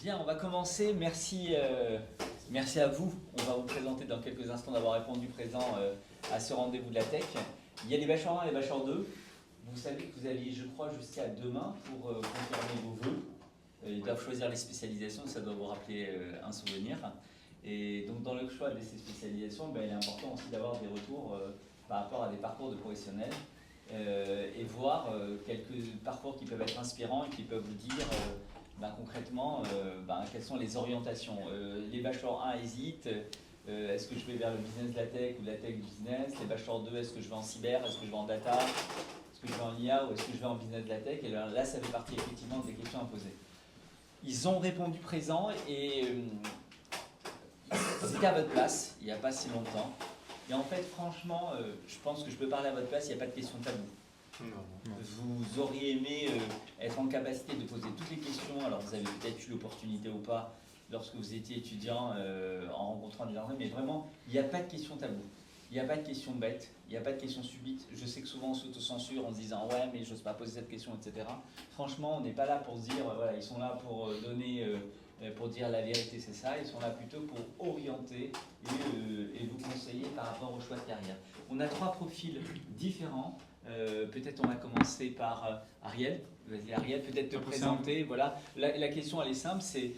Bien, on va commencer. Merci à vous. On va vous présenter dans quelques instants d'avoir répondu présent à ce rendez-vous de la tech. Il y a les bachelors 1 et les bachelors 2. Vous savez que vous aviez, je crois, jusqu'à demain pour confirmer vos vœux. Ils doivent choisir les spécialisations, ça doit vous rappeler un souvenir. Et donc dans le choix de ces spécialisations, il est important aussi d'avoir des retours par rapport à des parcours de professionnels et voir quelques parcours qui peuvent être inspirants et qui peuvent vous dire concrètement quelles sont les orientations. Les bachelors 1 hésitent, est-ce que je vais vers le business de la tech ou de la tech du business? Les bachelors 2, est-ce que je vais en cyber, est-ce que je vais en data, est-ce que je vais en IA ou est-ce que je vais en business de la tech? Et là, ça fait partie effectivement des questions à poser. Ils ont répondu présent et c'était à votre place, il n'y a pas si longtemps. Et en fait, franchement, je pense que je peux parler à votre place, il n'y a pas de question tabou. Non. Vous auriez aimé être en capacité de poser toutes les questions, alors vous avez peut-être eu l'opportunité ou pas lorsque vous étiez étudiant en rencontrant des gens, mais vraiment, il n'y a pas de question tabou. Il n'y a pas de question bête, il n'y a pas de question subite. Je sais que souvent on s'autocensure en se disant ouais mais je n'ose pas poser cette question, etc. Franchement, on n'est pas là pour se dire voilà, ils sont là pour donner, pour dire la vérité, c'est ça. Ils sont là plutôt pour orienter et vous conseiller par rapport au choix de carrière. On a 3 profils différents. Peut-être on va commencer par Ariel. Vas-y Ariel, peut-être te présenter. Voilà. La question elle est simple, c'est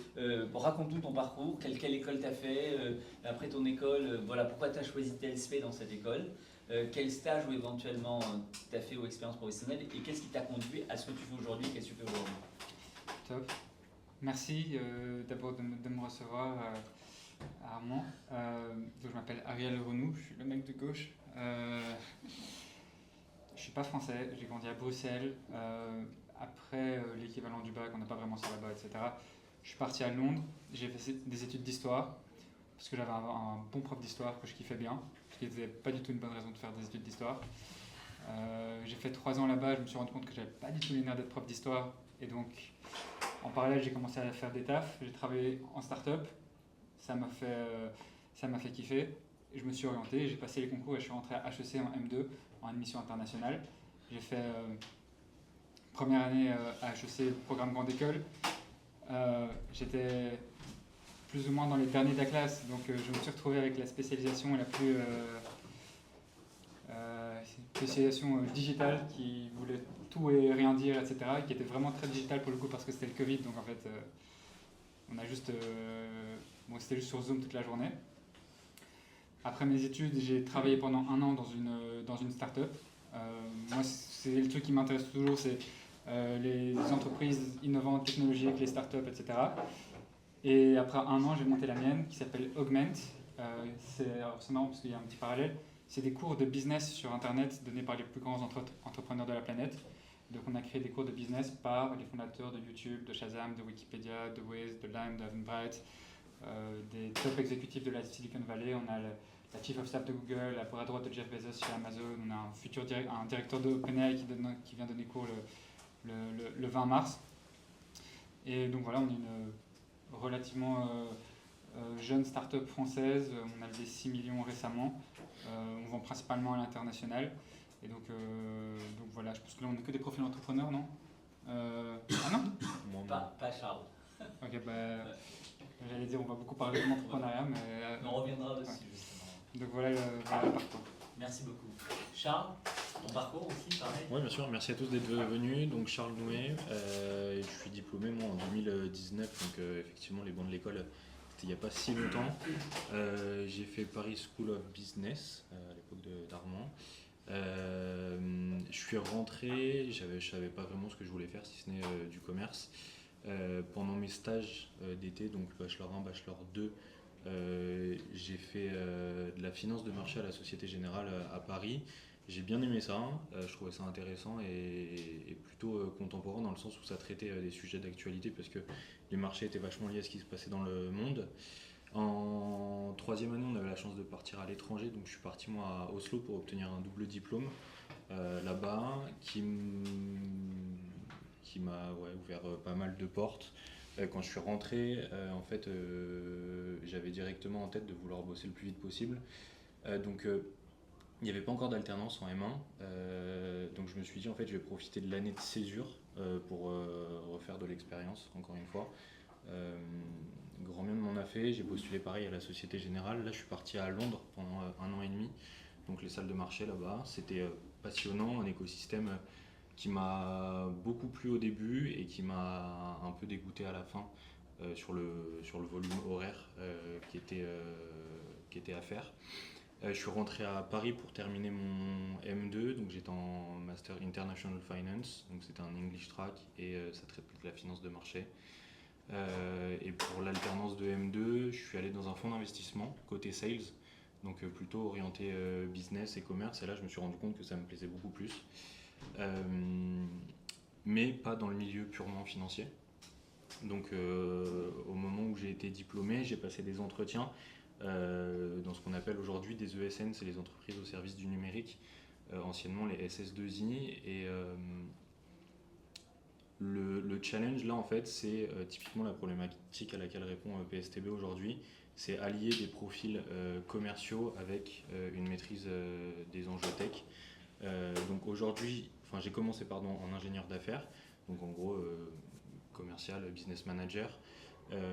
raconte-nous ton parcours, quelle école tu as fait, après ton école, voilà, pourquoi tu as choisi TLSP dans cette école, quel stage ou éventuellement tu as fait ou expérience professionnelle et qu'est-ce qui t'a conduit à ce que tu fais aujourd'hui, qu'est-ce que tu fais aujourd'hui. Top. Merci d'abord de me recevoir à Armand. Donc, je m'appelle Ariel Renou, je suis le mec de gauche. Je suis pas français, j'ai grandi à Bruxelles. Après l'équivalent du bac, on n'a pas vraiment ça là-bas, etc. Je suis parti à Londres, j'ai fait des études d'histoire parce que j'avais un bon prof d'histoire que je kiffais bien, ce qui n'était pas du tout une bonne raison de faire des études d'histoire. J'ai fait 3 ans là-bas, je me suis rendu compte que j'avais pas du tout les nerfs d'être prof d'histoire et donc en parallèle j'ai commencé à faire des tafs, j'ai travaillé en start-up, ça m'a fait kiffer. Et je me suis orienté, j'ai passé les concours et je suis rentré à HEC en M2 en admission internationale. J'ai fait première année à HEC, programme grande école. J'étais plus ou moins dans les derniers de la classe, donc je me suis retrouvé avec la spécialisation la plus spécialisation digitale qui voulait tout et rien dire, etc. Qui était vraiment très digitale pour le coup parce que c'était le Covid, donc en fait on a juste c'était juste sur Zoom toute la journée. Après mes études, j'ai travaillé pendant 1 an dans une start-up. Moi, c'est le truc qui m'intéresse toujours, c'est les entreprises innovantes, technologiques, les start-up, etc. Et après 1 an, j'ai monté la mienne qui s'appelle Augment. C'est marrant parce qu'il y a un petit parallèle. C'est des cours de business sur Internet donnés par les plus grands entrepreneurs de la planète. Donc on a créé des cours de business par les fondateurs de YouTube, de Shazam, de Wikipédia, de Wiz, de Lime, d'Eventbrite, des top exécutifs de la Silicon Valley. On a la Chief of Staff de Google, la bras droite de Jeff Bezos chez Amazon. On a un directeur de OpenAI qui vient donner cours le 20 mars. Et donc voilà, on est une relativement jeune start-up française. On a levé 6 millions récemment. On vend principalement à l'international. Et donc voilà, je pense que là on n'est que des profils entrepreneurs, non Ah non Pas Charles. Ok, j'allais dire on va beaucoup parler de l'entrepreneuriat, mais... On reviendra dessus justement. Donc voilà le parcours. Merci beaucoup. Charles, ton parcours aussi, pareil. Oui, bien sûr, merci à tous d'être venus. Donc Charles Nouet, je suis diplômé moi en 2019, donc effectivement les bancs de l'école, c'était il n'y a pas si longtemps. J'ai fait Paris School of Business à l'époque d'Armand. Je suis rentré, je ne savais pas vraiment ce que je voulais faire si ce n'est du commerce. Pendant mes stages d'été, donc bachelor 1, bachelor 2, j'ai fait de la finance de marché à la Société Générale à Paris. J'ai bien aimé ça, je trouvais ça intéressant et plutôt contemporain dans le sens où ça traitait des sujets d'actualité parce que les marchés étaient vachement liés à ce qui se passait dans le monde. En 3e année, on avait la chance de partir à l'étranger, donc je suis parti moi à Oslo pour obtenir un double diplôme là-bas qui m'a ouvert pas mal de portes. Quand je suis rentré, en fait, j'avais directement en tête de vouloir bosser le plus vite possible. Donc il n'y avait pas encore d'alternance en M1, donc je me suis dit en fait je vais profiter de l'année de césure pour refaire de l'expérience encore une fois. grand bien de m'en a fait. J'ai postulé pareil à la Société Générale. Là, je suis parti à Londres pendant 1 an et demi. Donc les salles de marché là-bas, c'était passionnant, un écosystème qui m'a beaucoup plu au début et qui m'a un peu dégoûté à la fin sur le volume horaire qui était à faire. Je suis rentré à Paris pour terminer mon M2, donc j'étais en Master International Finance, donc c'était un English track et ça traite de la finance de marché. Et pour l'alternance de M2, je suis allé dans un fonds d'investissement côté sales, donc plutôt orienté business et commerce, et là je me suis rendu compte que ça me plaisait beaucoup plus, mais pas dans le milieu purement financier. Donc au moment où j'ai été diplômé, j'ai passé des entretiens dans ce qu'on appelle aujourd'hui des ESN, c'est les entreprises au service du numérique, anciennement les SS2I, et le challenge là en fait c'est typiquement la problématique à laquelle répond PSTB aujourd'hui, c'est allier des profils commerciaux avec une maîtrise des enjeux tech. Donc aujourd'hui, j'ai commencé en ingénieur d'affaires, donc en gros commercial, business manager,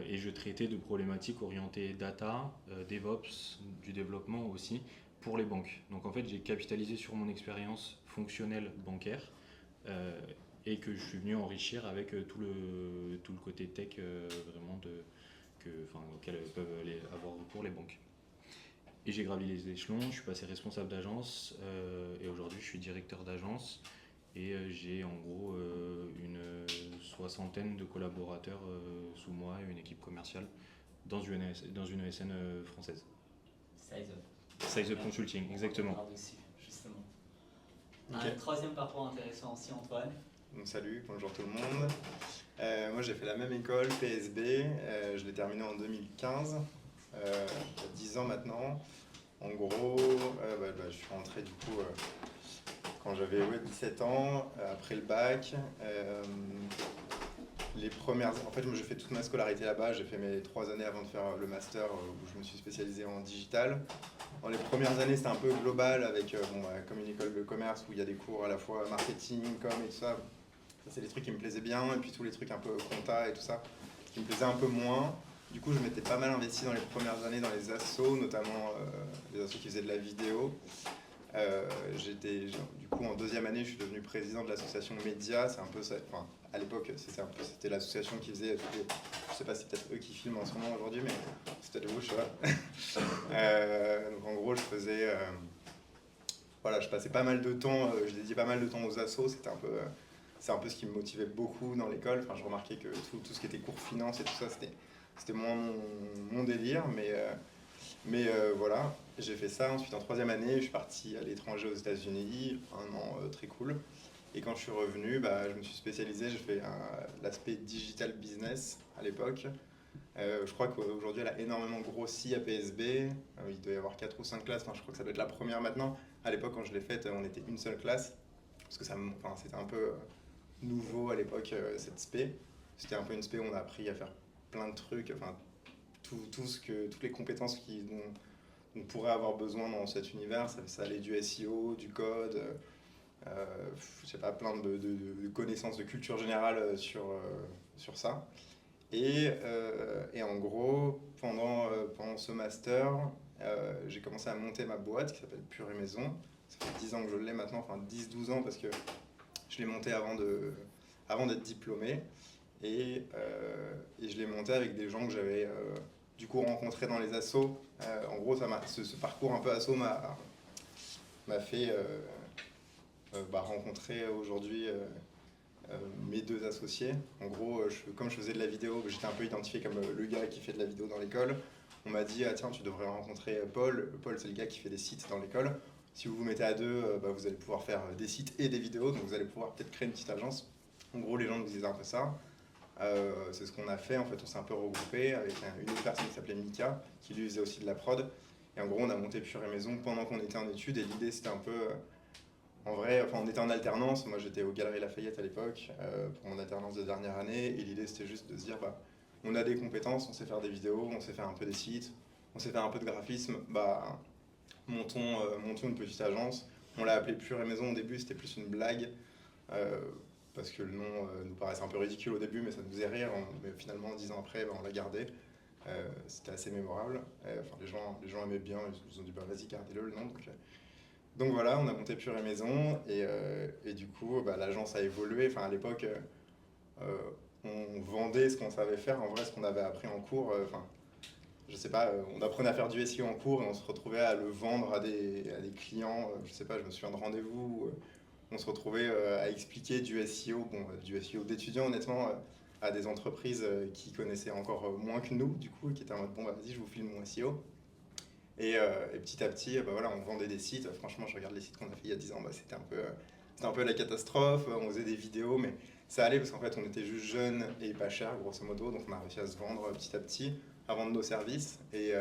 et je traitais de problématiques orientées data, DevOps, du développement aussi, pour les banques. Donc en fait, j'ai capitalisé sur mon expérience fonctionnelle bancaire et que je suis venu enrichir avec tout le côté tech vraiment auquel peuvent avoir recours les banques. Et j'ai gravi les échelons, je suis passé responsable d'agence et aujourd'hui je suis directeur d'agence. Et j'ai en gros une soixantaine de collaborateurs sous moi et une équipe commerciale dans une ESN française. Size Up Consulting, exactement. Dessus, justement. Okay. Un troisième parcours intéressant aussi, Antoine. Donc, salut, bonjour tout le monde. Moi j'ai fait la même école, PSB, je l'ai terminée en 2015, il y a 10 ans maintenant. En gros, je suis rentré du coup quand j'avais 17 ans, après le bac. En fait, moi, j'ai fait toute ma scolarité là-bas. J'ai fait mes 3 années avant de faire le master où je me suis spécialisé en digital. Dans les premières années, c'était un peu global avec comme une école de commerce où il y a des cours à la fois marketing, com et tout ça. Ça, c'est les trucs qui me plaisaient bien. Et puis tous les trucs un peu compta et tout ça, qui me plaisait un peu moins. Du coup, je m'étais pas mal investi dans les premières années dans les assos, notamment les assos qui faisaient de la vidéo. Du coup, en 2e année, je suis devenu président de l'association Média. C'est un peu ça. Enfin, à l'époque, c'était l'association qui faisait tous les. Je sais pas si c'est peut-être eux qui filment en ce moment aujourd'hui, mais c'est peut-être vous, je sais pas. Donc en gros, je faisais. Je passais pas mal de temps. Je dédiais pas mal de temps aux assos. C'est un peu ce qui me motivait beaucoup dans l'école. Enfin, je remarquais que tout ce qui était cours finance et tout ça, c'était moins mon délire, mais voilà, j'ai fait ça. Ensuite, en 3e année, je suis parti à l'étranger aux États-Unis, 1 an très cool. Et quand je suis revenu, je me suis spécialisé, j'ai fait l'aspect digital business à l'époque. Je crois qu'aujourd'hui, elle a énormément grossi à PSB. Il doit y avoir 4 ou 5 classes, je crois que ça doit être la première maintenant. À l'époque, quand je l'ai faite, on était une seule classe, parce que c'était un peu nouveau à l'époque, cette spé. C'était un peu une spé où on a appris à faire plein de trucs, toutes les compétences dont on pourrait avoir besoin dans cet univers. Ça allait du SEO, du code, je sais pas, plein de connaissances de culture générale sur ça. Et en gros, pendant ce master, j'ai commencé à monter ma boîte qui s'appelle Pure et Maison. Ça fait 10 ans que je l'ai maintenant, 10-12 ans, parce que je l'ai montée avant d'être diplômé. Et je l'ai monté avec des gens que j'avais du coup rencontrés dans les assos. En gros, ce parcours un peu asso m'a fait rencontrer aujourd'hui mes 2 associés. En gros, comme je faisais de la vidéo, j'étais un peu identifié comme le gars qui fait de la vidéo dans l'école. On m'a dit, tiens, tu devrais rencontrer Paul. Paul, c'est le gars qui fait des sites dans l'école. Si vous vous mettez à 2, vous allez pouvoir faire des sites et des vidéos, donc vous allez pouvoir peut-être créer une petite agence. En gros, les gens nous disaient un peu ça. C'est ce qu'on a fait. En fait, on s'est un peu regroupé avec une autre personne qui s'appelait Mika, qui lui faisait aussi de la prod. Et en gros, on a monté Pure et Maison pendant qu'on était en études. Et l'idée, c'était un peu... en vrai, on était en alternance. Moi, j'étais aux Galeries Lafayette à l'époque pour mon alternance de dernière année. Et l'idée, c'était juste de se dire, on a des compétences, on sait faire des vidéos, on sait faire un peu des sites, on sait faire un peu de graphisme. Montons une petite agence. On l'a appelée Pure et Maison au début, c'était plus une blague. parce que le nom nous paraissait un peu ridicule au début, mais ça nous faisait rire. Mais finalement, 10 ans après, on l'a gardé. C'était assez mémorable. Enfin, les gens aimaient bien, ils ont dit bah, vas-y, gardez-le le nom. Donc voilà, on a monté Pure et Maison et du coup, bah, l'agence a évolué. Enfin, à l'époque, on vendait ce qu'on savait faire, en vrai, ce qu'on avait appris en cours. Enfin, je sais pas, on apprenait à faire du SEO en cours et on se retrouvait à le vendre à des clients. Je sais pas, je me souviens de rendez-vous où on se retrouvait à expliquer du SEO, du SEO d'étudiants honnêtement, à des entreprises qui connaissaient encore moins que nous, du coup, et qui étaient en mode bon, bah, vas-y, je vous filme mon SEO. Et petit à petit, bah, voilà, on vendait des sites. Franchement, je regarde les sites qu'on a fait il y a 10 ans, bah, c'était un peu la catastrophe. On faisait des vidéos, mais ça allait parce qu'en fait, on était juste jeunes et pas chers, grosso modo. Donc, on a réussi à se vendre petit à petit, à vendre nos services. Et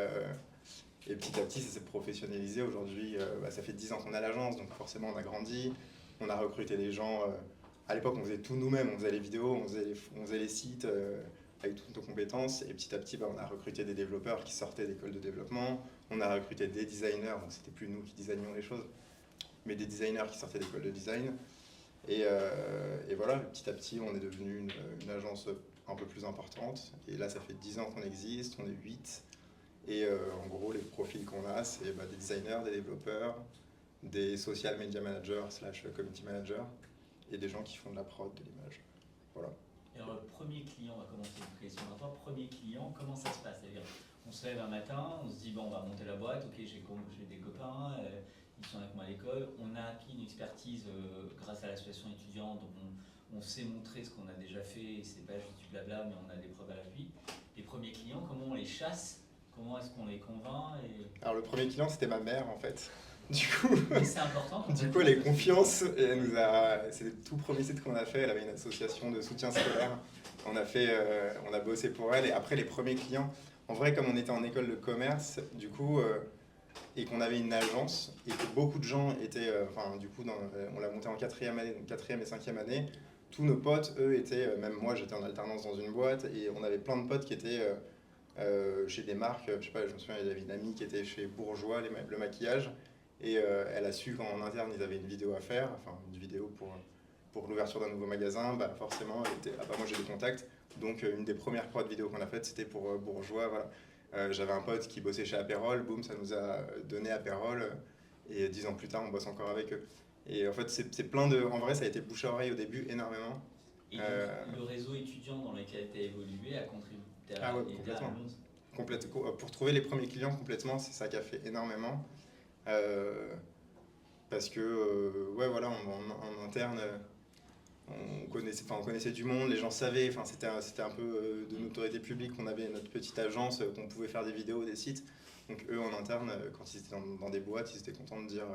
petit à petit, ça s'est professionnalisé. Aujourd'hui, bah, ça fait 10 ans qu'on a l'agence, donc forcément, on a grandi. On a recruté des gens. À l'époque, on faisait tout nous-mêmes. On faisait les vidéos, on faisait les sites avec toutes nos compétences. Et petit à petit, bah, on a recruté des développeurs qui sortaient d'écoles de développement. On a recruté des designers, donc c'était plus nous qui designions les choses, mais des designers qui sortaient d'école de design. Et voilà, petit à petit, on est devenu une agence un peu plus importante. Et là, ça fait 10 ans qu'on existe, on est 8. Et en gros, les profils qu'on a, c'est bah, des designers, des développeurs, des social media managers / community managers, et des gens qui font de la prod, de l'image. Voilà. Et alors, le premier client, on va commencer une question à toi. Premier client, comment ça se passe? C'est-à-dire, on se lève un matin, on se dit, bon, on va monter la boîte, ok, j'ai des copains, ils sont avec moi à l'école. On a acquis une expertise grâce à l'association étudiante, donc on sait montrer ce qu'on a déjà fait, c'est pas juste du blabla, mais on a des preuves à l'appui. Les premiers clients, comment on les chasse? Comment est-ce qu'on les convainc Alors, le premier client, c'était ma mère, en fait. Du coup, mais c'est important. Du coup, elle a eu confiance et c'est le tout premier site qu'on a fait. Elle avait une association de soutien scolaire. On a bossé pour elle. Et après, les premiers clients, en vrai, comme on était en école de commerce, du coup, et qu'on avait une agence, et que beaucoup de gens étaient, du coup, on l'a monté en 4e année, donc 4e et 5e année, tous nos potes, eux, étaient, même moi, j'étais en alternance dans une boîte, et on avait plein de potes qui étaient chez des marques. Je sais pas, je me souviens, il y avait une amie qui était chez Bourjois, le maquillage. Et elle a su qu'en interne, ils avaient une vidéo à faire, enfin une vidéo pour l'ouverture d'un nouveau magasin. Bah, forcément, moi j'ai des contacts. Donc une des premières prods vidéo qu'on a faites, c'était pour Bourgeois. Voilà. J'avais un pote qui bossait chez Apérol, boum, ça nous a donné Apérol. Et 10 ans plus tard, on bosse encore avec eux. Et en fait, c'est plein de... En vrai, ça a été bouche à oreille au début, énormément. Et le réseau étudiant dans lequel tu as évolué a contribué Ah ouais, complètement. Pour trouver les premiers clients, complètement, c'est ça qui a fait énormément. Parce que ouais, voilà, en interne on connaissait du monde, les gens savaient, c'était un peu de notoriété publique. On avait notre petite agence, qu'on pouvait faire des vidéos, des sites. Donc eux en interne, quand ils étaient dans des boîtes, ils étaient contents de dire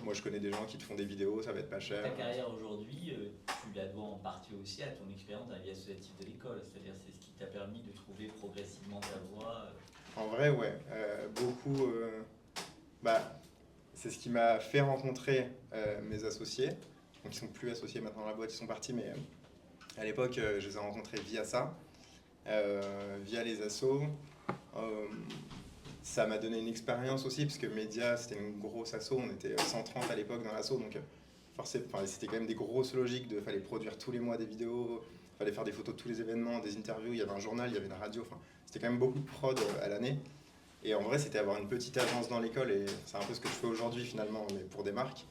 moi je connais des gens qui te font des vidéos, ça va être pas cher. Ta carrière aujourd'hui, tu la dois en partie aussi à ton expérience dans la vie associative de l'école, c'est-à-dire c'est ce qui t'a permis de trouver progressivement ta voie. En vrai, ouais, beaucoup. C'est ce qui m'a fait rencontrer mes associés. Donc ils sont plus associés maintenant dans la boîte, ils sont partis, mais à l'époque, je les ai rencontrés via ça, via les assos. Ça m'a donné une expérience aussi, parce que Média, c'était une grosse asso, on était 130 à l'époque dans l'asso, donc forcément, c'était quand même des grosses logiques de fallait produire tous les mois des vidéos, fallait faire des photos de tous les événements, des interviews, il y avait un journal, il y avait une radio, c'était quand même beaucoup de prod à l'année. Et en vrai, c'était avoir une petite agence dans l'école, et c'est un peu ce que je fais aujourd'hui finalement, mais pour des marques.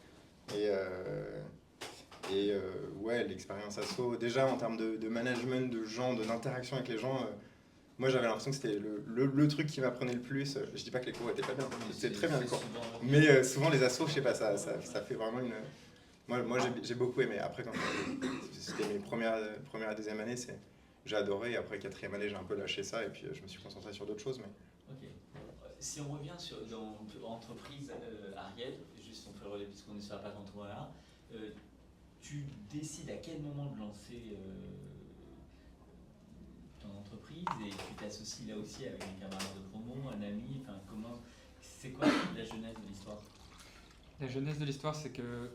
Ouais, l'expérience asso, déjà en termes de management, de gens, d'interaction avec les gens, moi j'avais l'impression que c'était le truc qui m'apprenait le plus. Je dis pas que les cours étaient pas bien, c'était très bien les cours. Mais souvent les assos, je sais pas, ça fait vraiment une... Moi j'ai beaucoup aimé. Après, quand c'était mes premières et deuxième années, j'ai adoré. Et après 4e année, j'ai un peu lâché ça et puis je me suis concentré sur d'autres choses. Mais... Ok. Si on revient dans l'entreprise Ariel, juste on fait le relais puisqu'on est sur la page entrepreneur, tu décides à quel moment de lancer ton entreprise et tu t'associes là aussi avec un camarade de promo, un ami, c'est quoi la genèse de l'histoire? La genèse de l'histoire, c'est que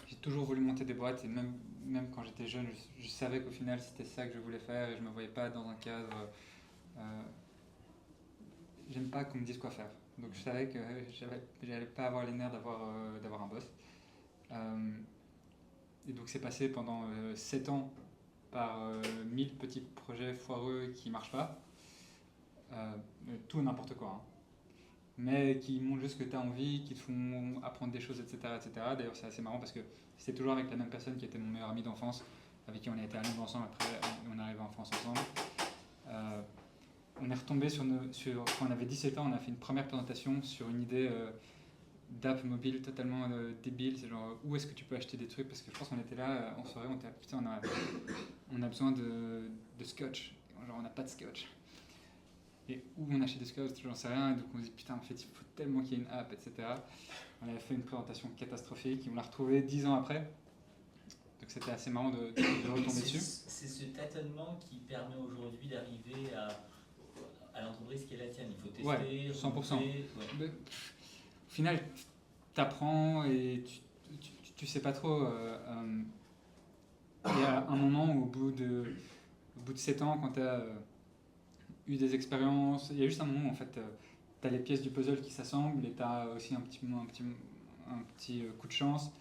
j'ai toujours voulu monter des boîtes et même quand j'étais jeune, je savais qu'au final c'était ça que je voulais faire et je me voyais pas dans un cadre... j'aime pas qu'on me dise quoi faire. Donc je savais que j'allais pas avoir les nerfs d'avoir un boss. Et donc c'est passé pendant 7 ans par 1000 petits projets foireux qui ne marchent pas. Tout et n'importe quoi. Hein. Mais qui montrent juste que tu as envie, qui te font apprendre des choses, etc. etc. D'ailleurs, c'est assez marrant parce que c'était toujours avec la même personne qui était mon meilleur ami d'enfance, avec qui on a été à Londres ensemble, après on est arrivé en France ensemble. On est retombé quand on avait 17 ans, on a fait une première présentation sur une idée d'app mobile totalement débile. C'est genre, où est-ce que tu peux acheter des trucs? Parce que je pense qu'on était là en soirée, on était là, putain, on a besoin de scotch. Genre, on n'a pas de scotch. Et où on achète des scotch, j'en sais rien. Et donc on se dit, putain, en fait, il faut tellement qu'il y ait une app, etc. On avait fait une présentation catastrophique, on l'a retrouvée 10 ans après. Donc c'était assez marrant de retomber dessus. C'est ce tâtonnement qui permet aujourd'hui d'arriver à l'entreprise qui est la tienne. Il faut tester, ouais, 100%. Ouais. Mais, au final, tu apprends et tu sais pas trop. Il y a un moment où, au bout de 7 ans, quand tu as eu des expériences, il y a juste un moment où en fait, tu as les pièces du puzzle qui s'assemblent et tu as aussi un petit coup de chance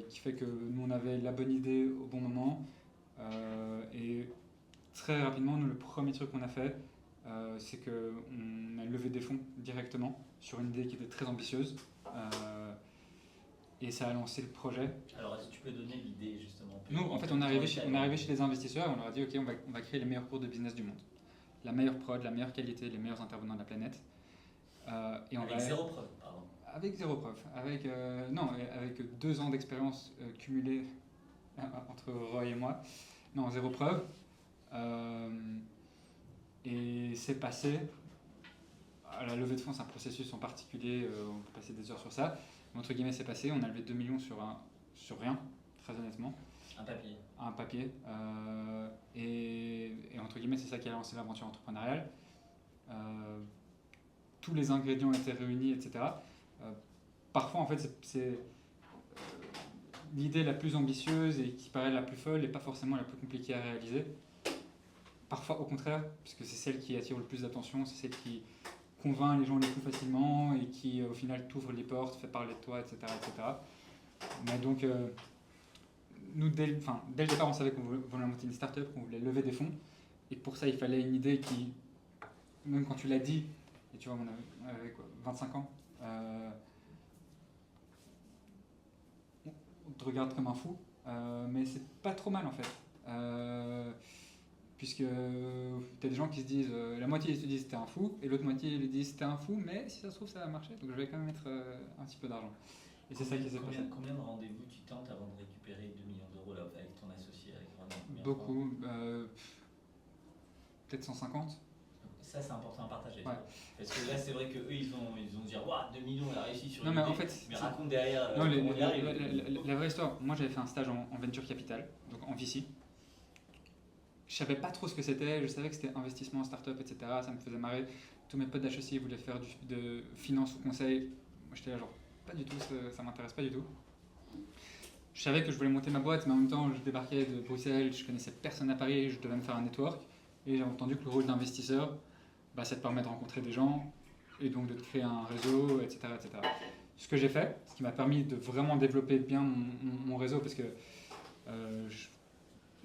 qui fait que nous on avait la bonne idée au bon moment. Et très rapidement, nous, le premier truc qu'on a fait, c'est qu'on a levé des fonds directement sur une idée qui était très ambitieuse. Et ça a lancé le projet. Alors, est-ce que tu peux donner l'idée justement? Nous, en fait, on est arrivé chez les investisseurs et on leur a dit, ok, on va créer les meilleurs cours de business du monde. La meilleure prod, la meilleure qualité, les meilleurs intervenants de la planète. Avec zéro preuve, pardon. Avec zéro preuve. Avec 2 ans d'expérience cumulée entre Roy et moi. Non, zéro preuve. Et c'est passé. La levée de fonds, c'est un processus en particulier, on peut passer des heures sur ça. Mais entre guillemets, c'est passé. On a levé 2 millions sur rien, très honnêtement. Un papier. Et entre guillemets, c'est ça qui a lancé l'aventure entrepreneuriale. Tous les ingrédients étaient réunis, etc. Parfois, en fait, c'est l'idée la plus ambitieuse et qui paraît la plus folle et pas forcément la plus compliquée à réaliser. Parfois, au contraire, puisque c'est celle qui attire le plus d'attention, c'est celle qui convainc les gens le plus facilement et qui, au final, t'ouvre les portes, fait parler de toi, etc. etc. Mais donc, nous, dès le départ, on savait qu'on voulait monter une start-up, qu'on voulait lever des fonds. Et pour ça, il fallait une idée qui, même quand tu l'as dit, et tu vois, on avait quoi, 25 ans, on te regarde comme un fou, mais c'est pas trop mal en fait. Puisque tu as des gens qui se disent, la moitié ils se disent t'es un fou, et l'autre moitié ils disent t'es un fou, mais si ça se trouve ça va marcher, donc je vais quand même mettre un petit peu d'argent. Et c'est ça qui s'est passé. Combien de rendez-vous tu tentes avant de récupérer 2 millions d'euros là, avec ton associé, avec Renan? Beaucoup, peut-être 150. Ça c'est important à partager. Ouais. Parce que là c'est vrai qu'eux ils vont dire waouh 2 millions elle a réussi sur non, une mais idée, en fait, mais raconte derrière non, comment on y arrive. La vraie histoire, moi j'avais fait un stage en venture capital, donc en VC. Je savais pas trop ce que c'était, je savais que c'était investissement, start-up, etc. Ça me faisait marrer. Tous mes potes d'HEC voulaient faire de finance ou conseil. Moi j'étais là genre, pas du tout, ça m'intéresse pas du tout. Je savais que je voulais monter ma boîte, mais en même temps je débarquais de Bruxelles, je connaissais personne à Paris, je devais me faire un network. Et j'ai entendu que le rôle d'investisseur, ça te permet de rencontrer des gens et donc de te créer un réseau, etc. etc. Ce que j'ai fait, ce qui m'a permis de vraiment développer bien mon réseau, parce que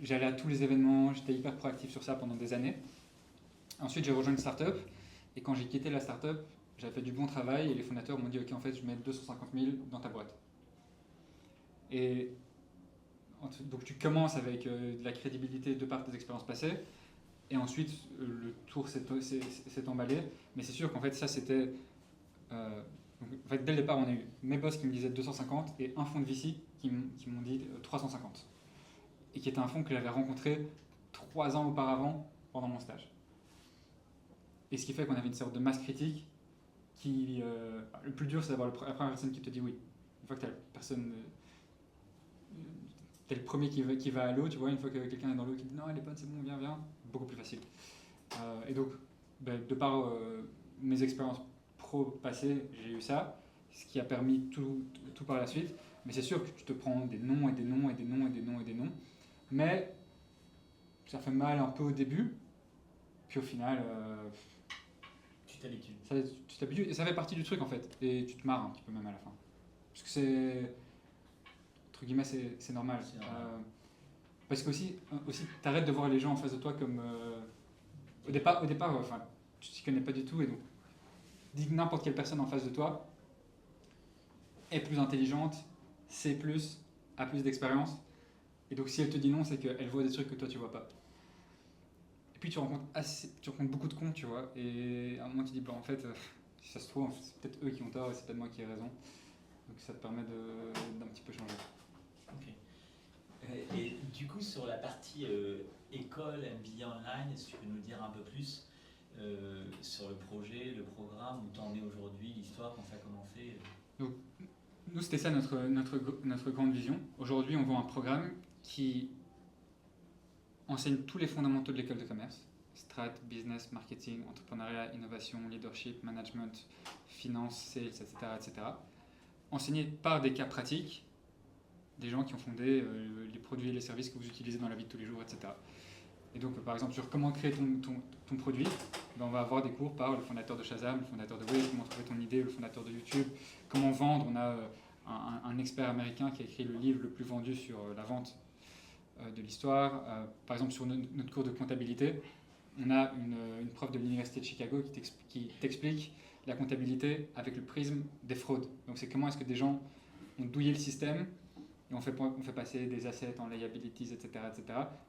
j'allais à tous les événements, j'étais hyper proactif sur ça pendant des années. Ensuite, j'ai rejoint une start-up, et quand j'ai quitté la start-up, j'avais fait du bon travail, et les fondateurs m'ont dit « Ok, en fait, je mets 250 000 dans ta boîte. » Et donc tu commences avec de la crédibilité de par tes expériences passées, et ensuite le tour s'est emballé. Mais c'est sûr qu'en fait, ça c'était... en fait, dès le départ, on a eu mes boss qui me disaient 250 et un fonds de VC qui m'ont dit 350. Et qui était un fonds que j'avais rencontré 3 ans auparavant pendant mon stage. Et ce qui fait qu'on avait une sorte de masse critique qui... le plus dur, c'est d'avoir la première personne qui te dit oui. Une fois que tu as la personne... t'es le premier qui va à l'eau, tu vois, une fois que quelqu'un est dans l'eau qui dit non, elle est bonne, c'est bon, viens, beaucoup plus facile. Et donc, de par mes expériences pro passées, j'ai eu ça, ce qui a permis tout par la suite. Mais c'est sûr que tu te prends des noms et des noms et des noms et des noms et des noms. Mais ça fait mal un peu au début, puis au final, tu t'habitues. Tu t'habitues et ça fait partie du truc en fait. Et tu te marres un petit peu même à la fin. Parce que c'est... entre guillemets, c'est normal. C'est normal. Parce que aussi t'arrêtes de voir les gens en face de toi comme... au départ, enfin, tu t'y connais pas du tout, et donc, dis que n'importe quelle personne en face de toi est plus intelligente, sait plus, a plus d'expérience, et donc si elle te dit non, c'est qu'elle voit des trucs que toi tu vois pas. Et puis tu rencontres beaucoup de cons, tu vois, et à un moment tu dis, bah en fait, si ça se trouve, c'est peut-être eux qui ont tort et c'est peut-être moi qui ai raison. Donc ça te permet d'un petit peu changer. Ok. Et du coup, sur la partie école, MBA online, est-ce que tu peux nous dire un peu plus sur le projet, le programme, où tu en es aujourd'hui, l'histoire, quand ça a commencé Donc, nous, c'était ça notre grande vision. Aujourd'hui, on vend un programme qui enseigne tous les fondamentaux de l'école de commerce. Strat, business, marketing, entrepreneuriat, innovation, leadership, management, finance, sales, etc., etc. Enseigné par des cas pratiques, des gens qui ont fondé les produits et les services que vous utilisez dans la vie de tous les jours, etc. Et donc, par exemple, sur comment créer ton produit, ben, on va avoir des cours par le fondateur de Shazam, le fondateur de Wave, comment trouver ton idée, le fondateur de YouTube, comment vendre. On a un expert américain qui a écrit le livre le plus vendu sur la vente de l'histoire. Par exemple, sur notre cours de comptabilité, on a une prof de l'université de Chicago qui t'explique la comptabilité avec le prisme des fraudes. Donc, c'est comment est-ce que des gens ont douillé le système et on fait passer des assets en liabilities, etc.,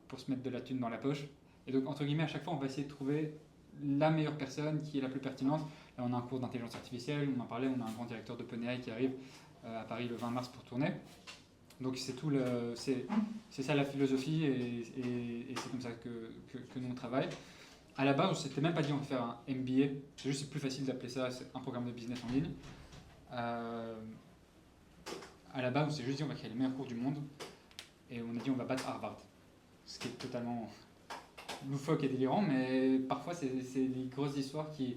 pour se mettre de la thune dans la poche. Et donc, entre guillemets, à chaque fois, on va essayer de trouver la meilleure personne qui est la plus pertinente. Là, on a un cours d'intelligence artificielle, on en parlait, on a un grand directeur d'OpenAI qui arrive à Paris le 20 mars pour tourner. Donc, c'est ça la philosophie et c'est comme ça que nous, on travaille. À la base, on ne s'était même pas dit on va faire un MBA. C'est plus facile d'appeler ça, c'est un programme de business en ligne. À la base, on s'est juste dit on va créer les meilleurs cours du monde et on a dit on va battre Harvard. Ce qui est totalement loufoque et délirant, mais parfois c'est les grosses histoires qui,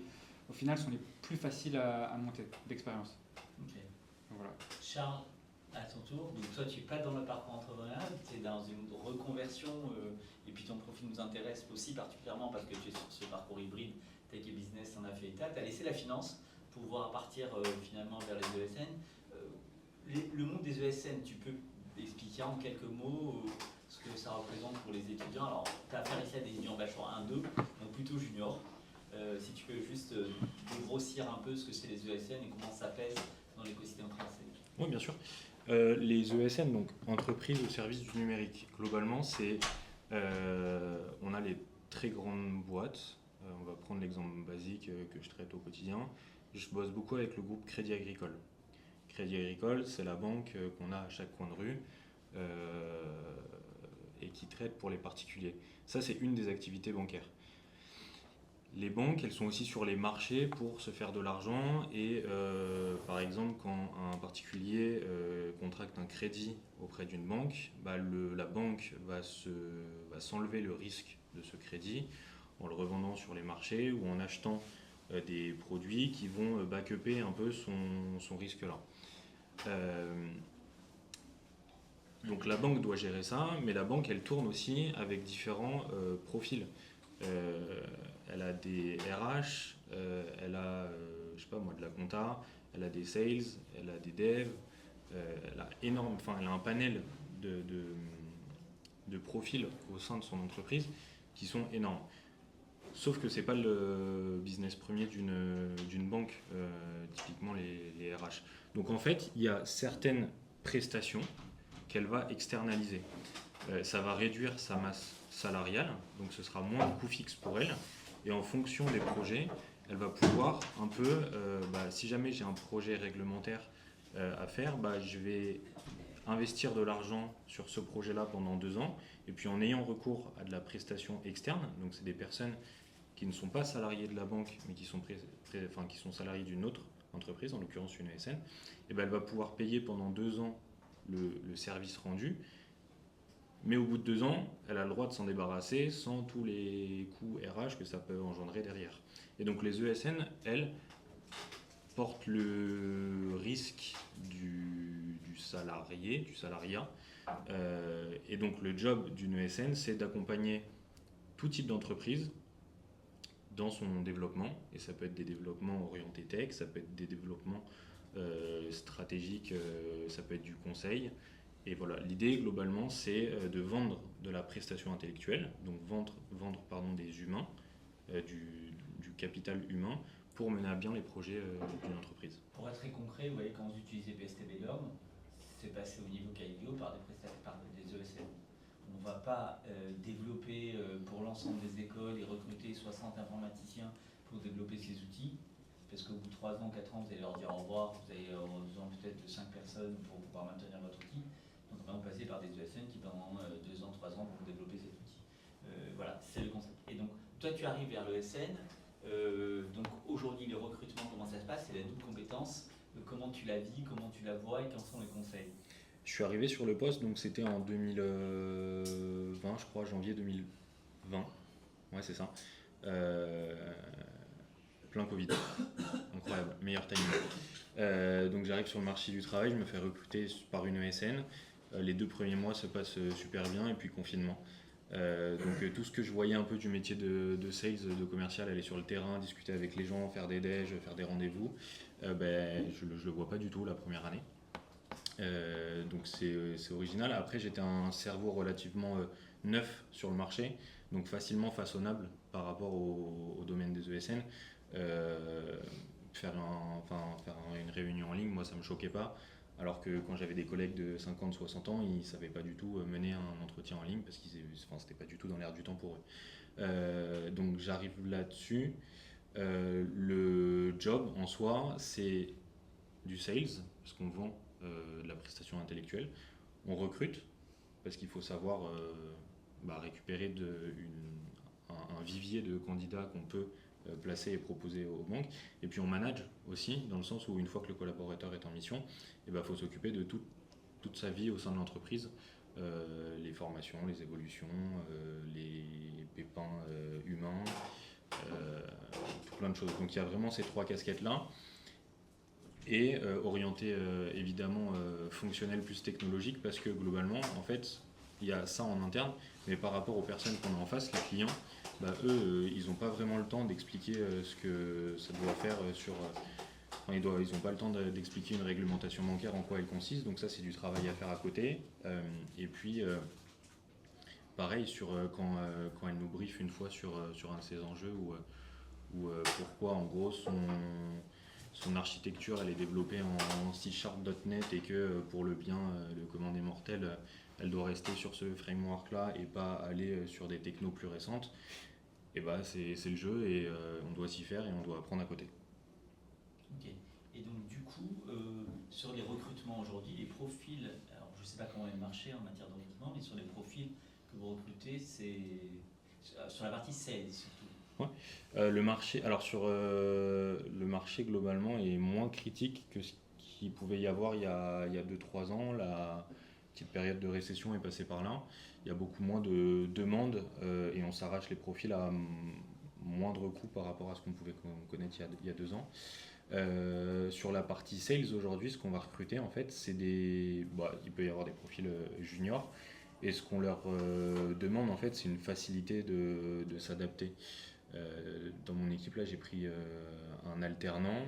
au final, sont les plus faciles à monter d'expérience. Ok. Donc, voilà. Charles, à ton tour, donc toi tu n'es pas dans le parcours entrepreneurial, tu es dans une reconversion et puis ton profil nous intéresse aussi particulièrement parce que tu es sur ce parcours hybride, tech et business, en as fait état, tu as laissé la finance pour pouvoir partir finalement vers les ESN. Le monde des ESN, tu peux expliquer en quelques mots ce que ça représente pour les étudiants. Alors, tu as affaire ici à des étudiants bachelor 1-2, donc plutôt junior. Si tu peux juste dégrossir un peu ce que c'est les ESN et comment ça pèse dans l'écosystème français. Oui, bien sûr. Les ESN, donc entreprises au service du numérique, globalement, on a les très grandes boîtes. On va prendre l'exemple basique que je traite au quotidien. Je bosse beaucoup avec le groupe Crédit Agricole. Crédit Agricole, c'est la banque qu'on a à chaque coin de rue et qui traite pour les particuliers. Ça, c'est une des activités bancaires. Les banques, elles sont aussi sur les marchés pour se faire de l'argent et par exemple, quand un particulier contracte un crédit auprès d'une banque, la banque va s'enlever le risque de ce crédit en le revendant sur les marchés ou en achetant des produits qui vont back-upper un peu son risque-là. Donc la banque doit gérer ça, mais la banque elle tourne aussi avec différents profils. Elle a des RH, elle a je sais pas moi de la compta, elle a des sales, elle a des devs, elle a un panel de profils au sein de son entreprise qui sont énormes. Sauf que c'est pas le business premier d'une banque, typiquement les RH. Donc en fait, il y a certaines prestations qu'elle va externaliser. Ça va réduire sa masse salariale, donc ce sera moins de coûts fixes pour elle. Et en fonction des projets, elle va pouvoir un peu, si jamais j'ai un projet réglementaire à faire, je vais investir de l'argent sur ce projet-là pendant 2 ans. Et puis en ayant recours à de la prestation externe, donc c'est des personnes qui ne sont pas salariés de la banque, mais qui sont salariés d'une autre entreprise, en l'occurrence une ESN, et elle va pouvoir payer pendant 2 ans le service rendu, mais au bout de 2 ans, elle a le droit de s'en débarrasser sans tous les coûts RH que ça peut engendrer derrière. Et donc les ESN, elles, portent le risque du salariat, et donc le job d'une ESN, c'est d'accompagner tout type d'entreprise dans son développement, et ça peut être des développements orientés tech, ça peut être des développements stratégiques, ça peut être du conseil, Et voilà, l'idée globalement, c'est de vendre de la prestation intellectuelle, donc vendre des humains, du capital humain, pour mener à bien les projets d'une entreprise. Pour être très concret, vous voyez, quand vous utilisez PSTB de l'homme, c'est passé au niveau Callio par des prestataires, par des ESN. On ne va pas développer pour l'ensemble des écoles et recruter 60 informaticiens pour développer ces outils, parce qu'au bout de 3 ans, 4 ans, vous allez leur dire au revoir, vous avez besoin peut-être de 5 personnes pour pouvoir maintenir votre outil. Donc on va passer par des ESN qui pendant 2 ans, 3 ans vont développer cet outil. Voilà, c'est le concept. Et donc toi tu arrives vers l'ESN, donc aujourd'hui le recrutement, comment ça se passe, c'est la double compétence, comment tu la vis, comment tu la vois et quels sont les conseils? Je suis arrivé sur le poste, donc c'était en 2020, je crois, janvier 2020. Ouais, c'est ça. Plein Covid. Incroyable, meilleur timing. Donc j'arrive sur le marché du travail, je me fais recruter par une ESN. Les 2 premiers mois se passent super bien, et puis confinement. Donc tout ce que je voyais un peu du métier de sales, de commercial, aller sur le terrain, discuter avec les gens, faire des déj, faire des rendez-vous, je le vois pas du tout la première année. Donc c'est original. Après j'étais un cerveau relativement neuf sur le marché, donc facilement façonnable par rapport au domaine des ESN. Faire une réunion en ligne, moi ça me choquait pas. Alors que quand j'avais des collègues de 50-60 ans, ils ne savaient pas du tout mener un entretien en ligne parce que c'était pas du tout dans l'air du temps pour eux. Donc j'arrive là-dessus. Le job en soi, c'est du sales, parce qu'on vend de la prestation intellectuelle. On recrute, parce qu'il faut savoir récupérer un vivier de candidats qu'on peut placer et proposer aux banques. Et puis on manage aussi, dans le sens où une fois que le collaborateur est en mission, il faut s'occuper de toute sa vie au sein de l'entreprise, les formations, les évolutions, les pépins humains, tout plein de choses. Donc il y a vraiment ces 3 casquettes-là, et orienté évidemment fonctionnel plus technologique, parce que globalement, en fait, il y a ça en interne, mais par rapport aux personnes qu'on a en face, les clients, eux, ils n'ont pas vraiment le temps d'expliquer ce que ça doit faire ils n'ont pas le temps d'expliquer une réglementation bancaire en quoi elle consiste, donc ça c'est du travail à faire à côté. Et puis pareil, quand elle nous brief une fois sur un de ces enjeux, ou pourquoi en gros son architecture elle est développée en C#.net, et que pour le bien le commun des mortels, elle doit rester sur ce framework là et pas aller sur des technos plus récentes. Et c'est le jeu, et on doit s'y faire et on doit apprendre à côté. Ok. Et donc du coup, sur les recrutements aujourd'hui, les profils, alors je ne sais pas comment est le marché en matière de recrutement, mais sur les profils que vous recrutez, c'est sur la partie sales surtout. Ouais. Le marché globalement est moins critique que ce qu'il pouvait y avoir il y a 2-3 ans. La petite période de récession est passée par là. Il y a beaucoup moins de demandes, et on s'arrache les profils à moindre coût par rapport à ce qu'on pouvait connaître il y a 2 ans. Sur la partie sales aujourd'hui, ce qu'on va recruter en fait, c'est il peut y avoir des profils juniors, et ce qu'on leur demande en fait, c'est une facilité de s'adapter. Dans mon équipe là, j'ai pris un alternant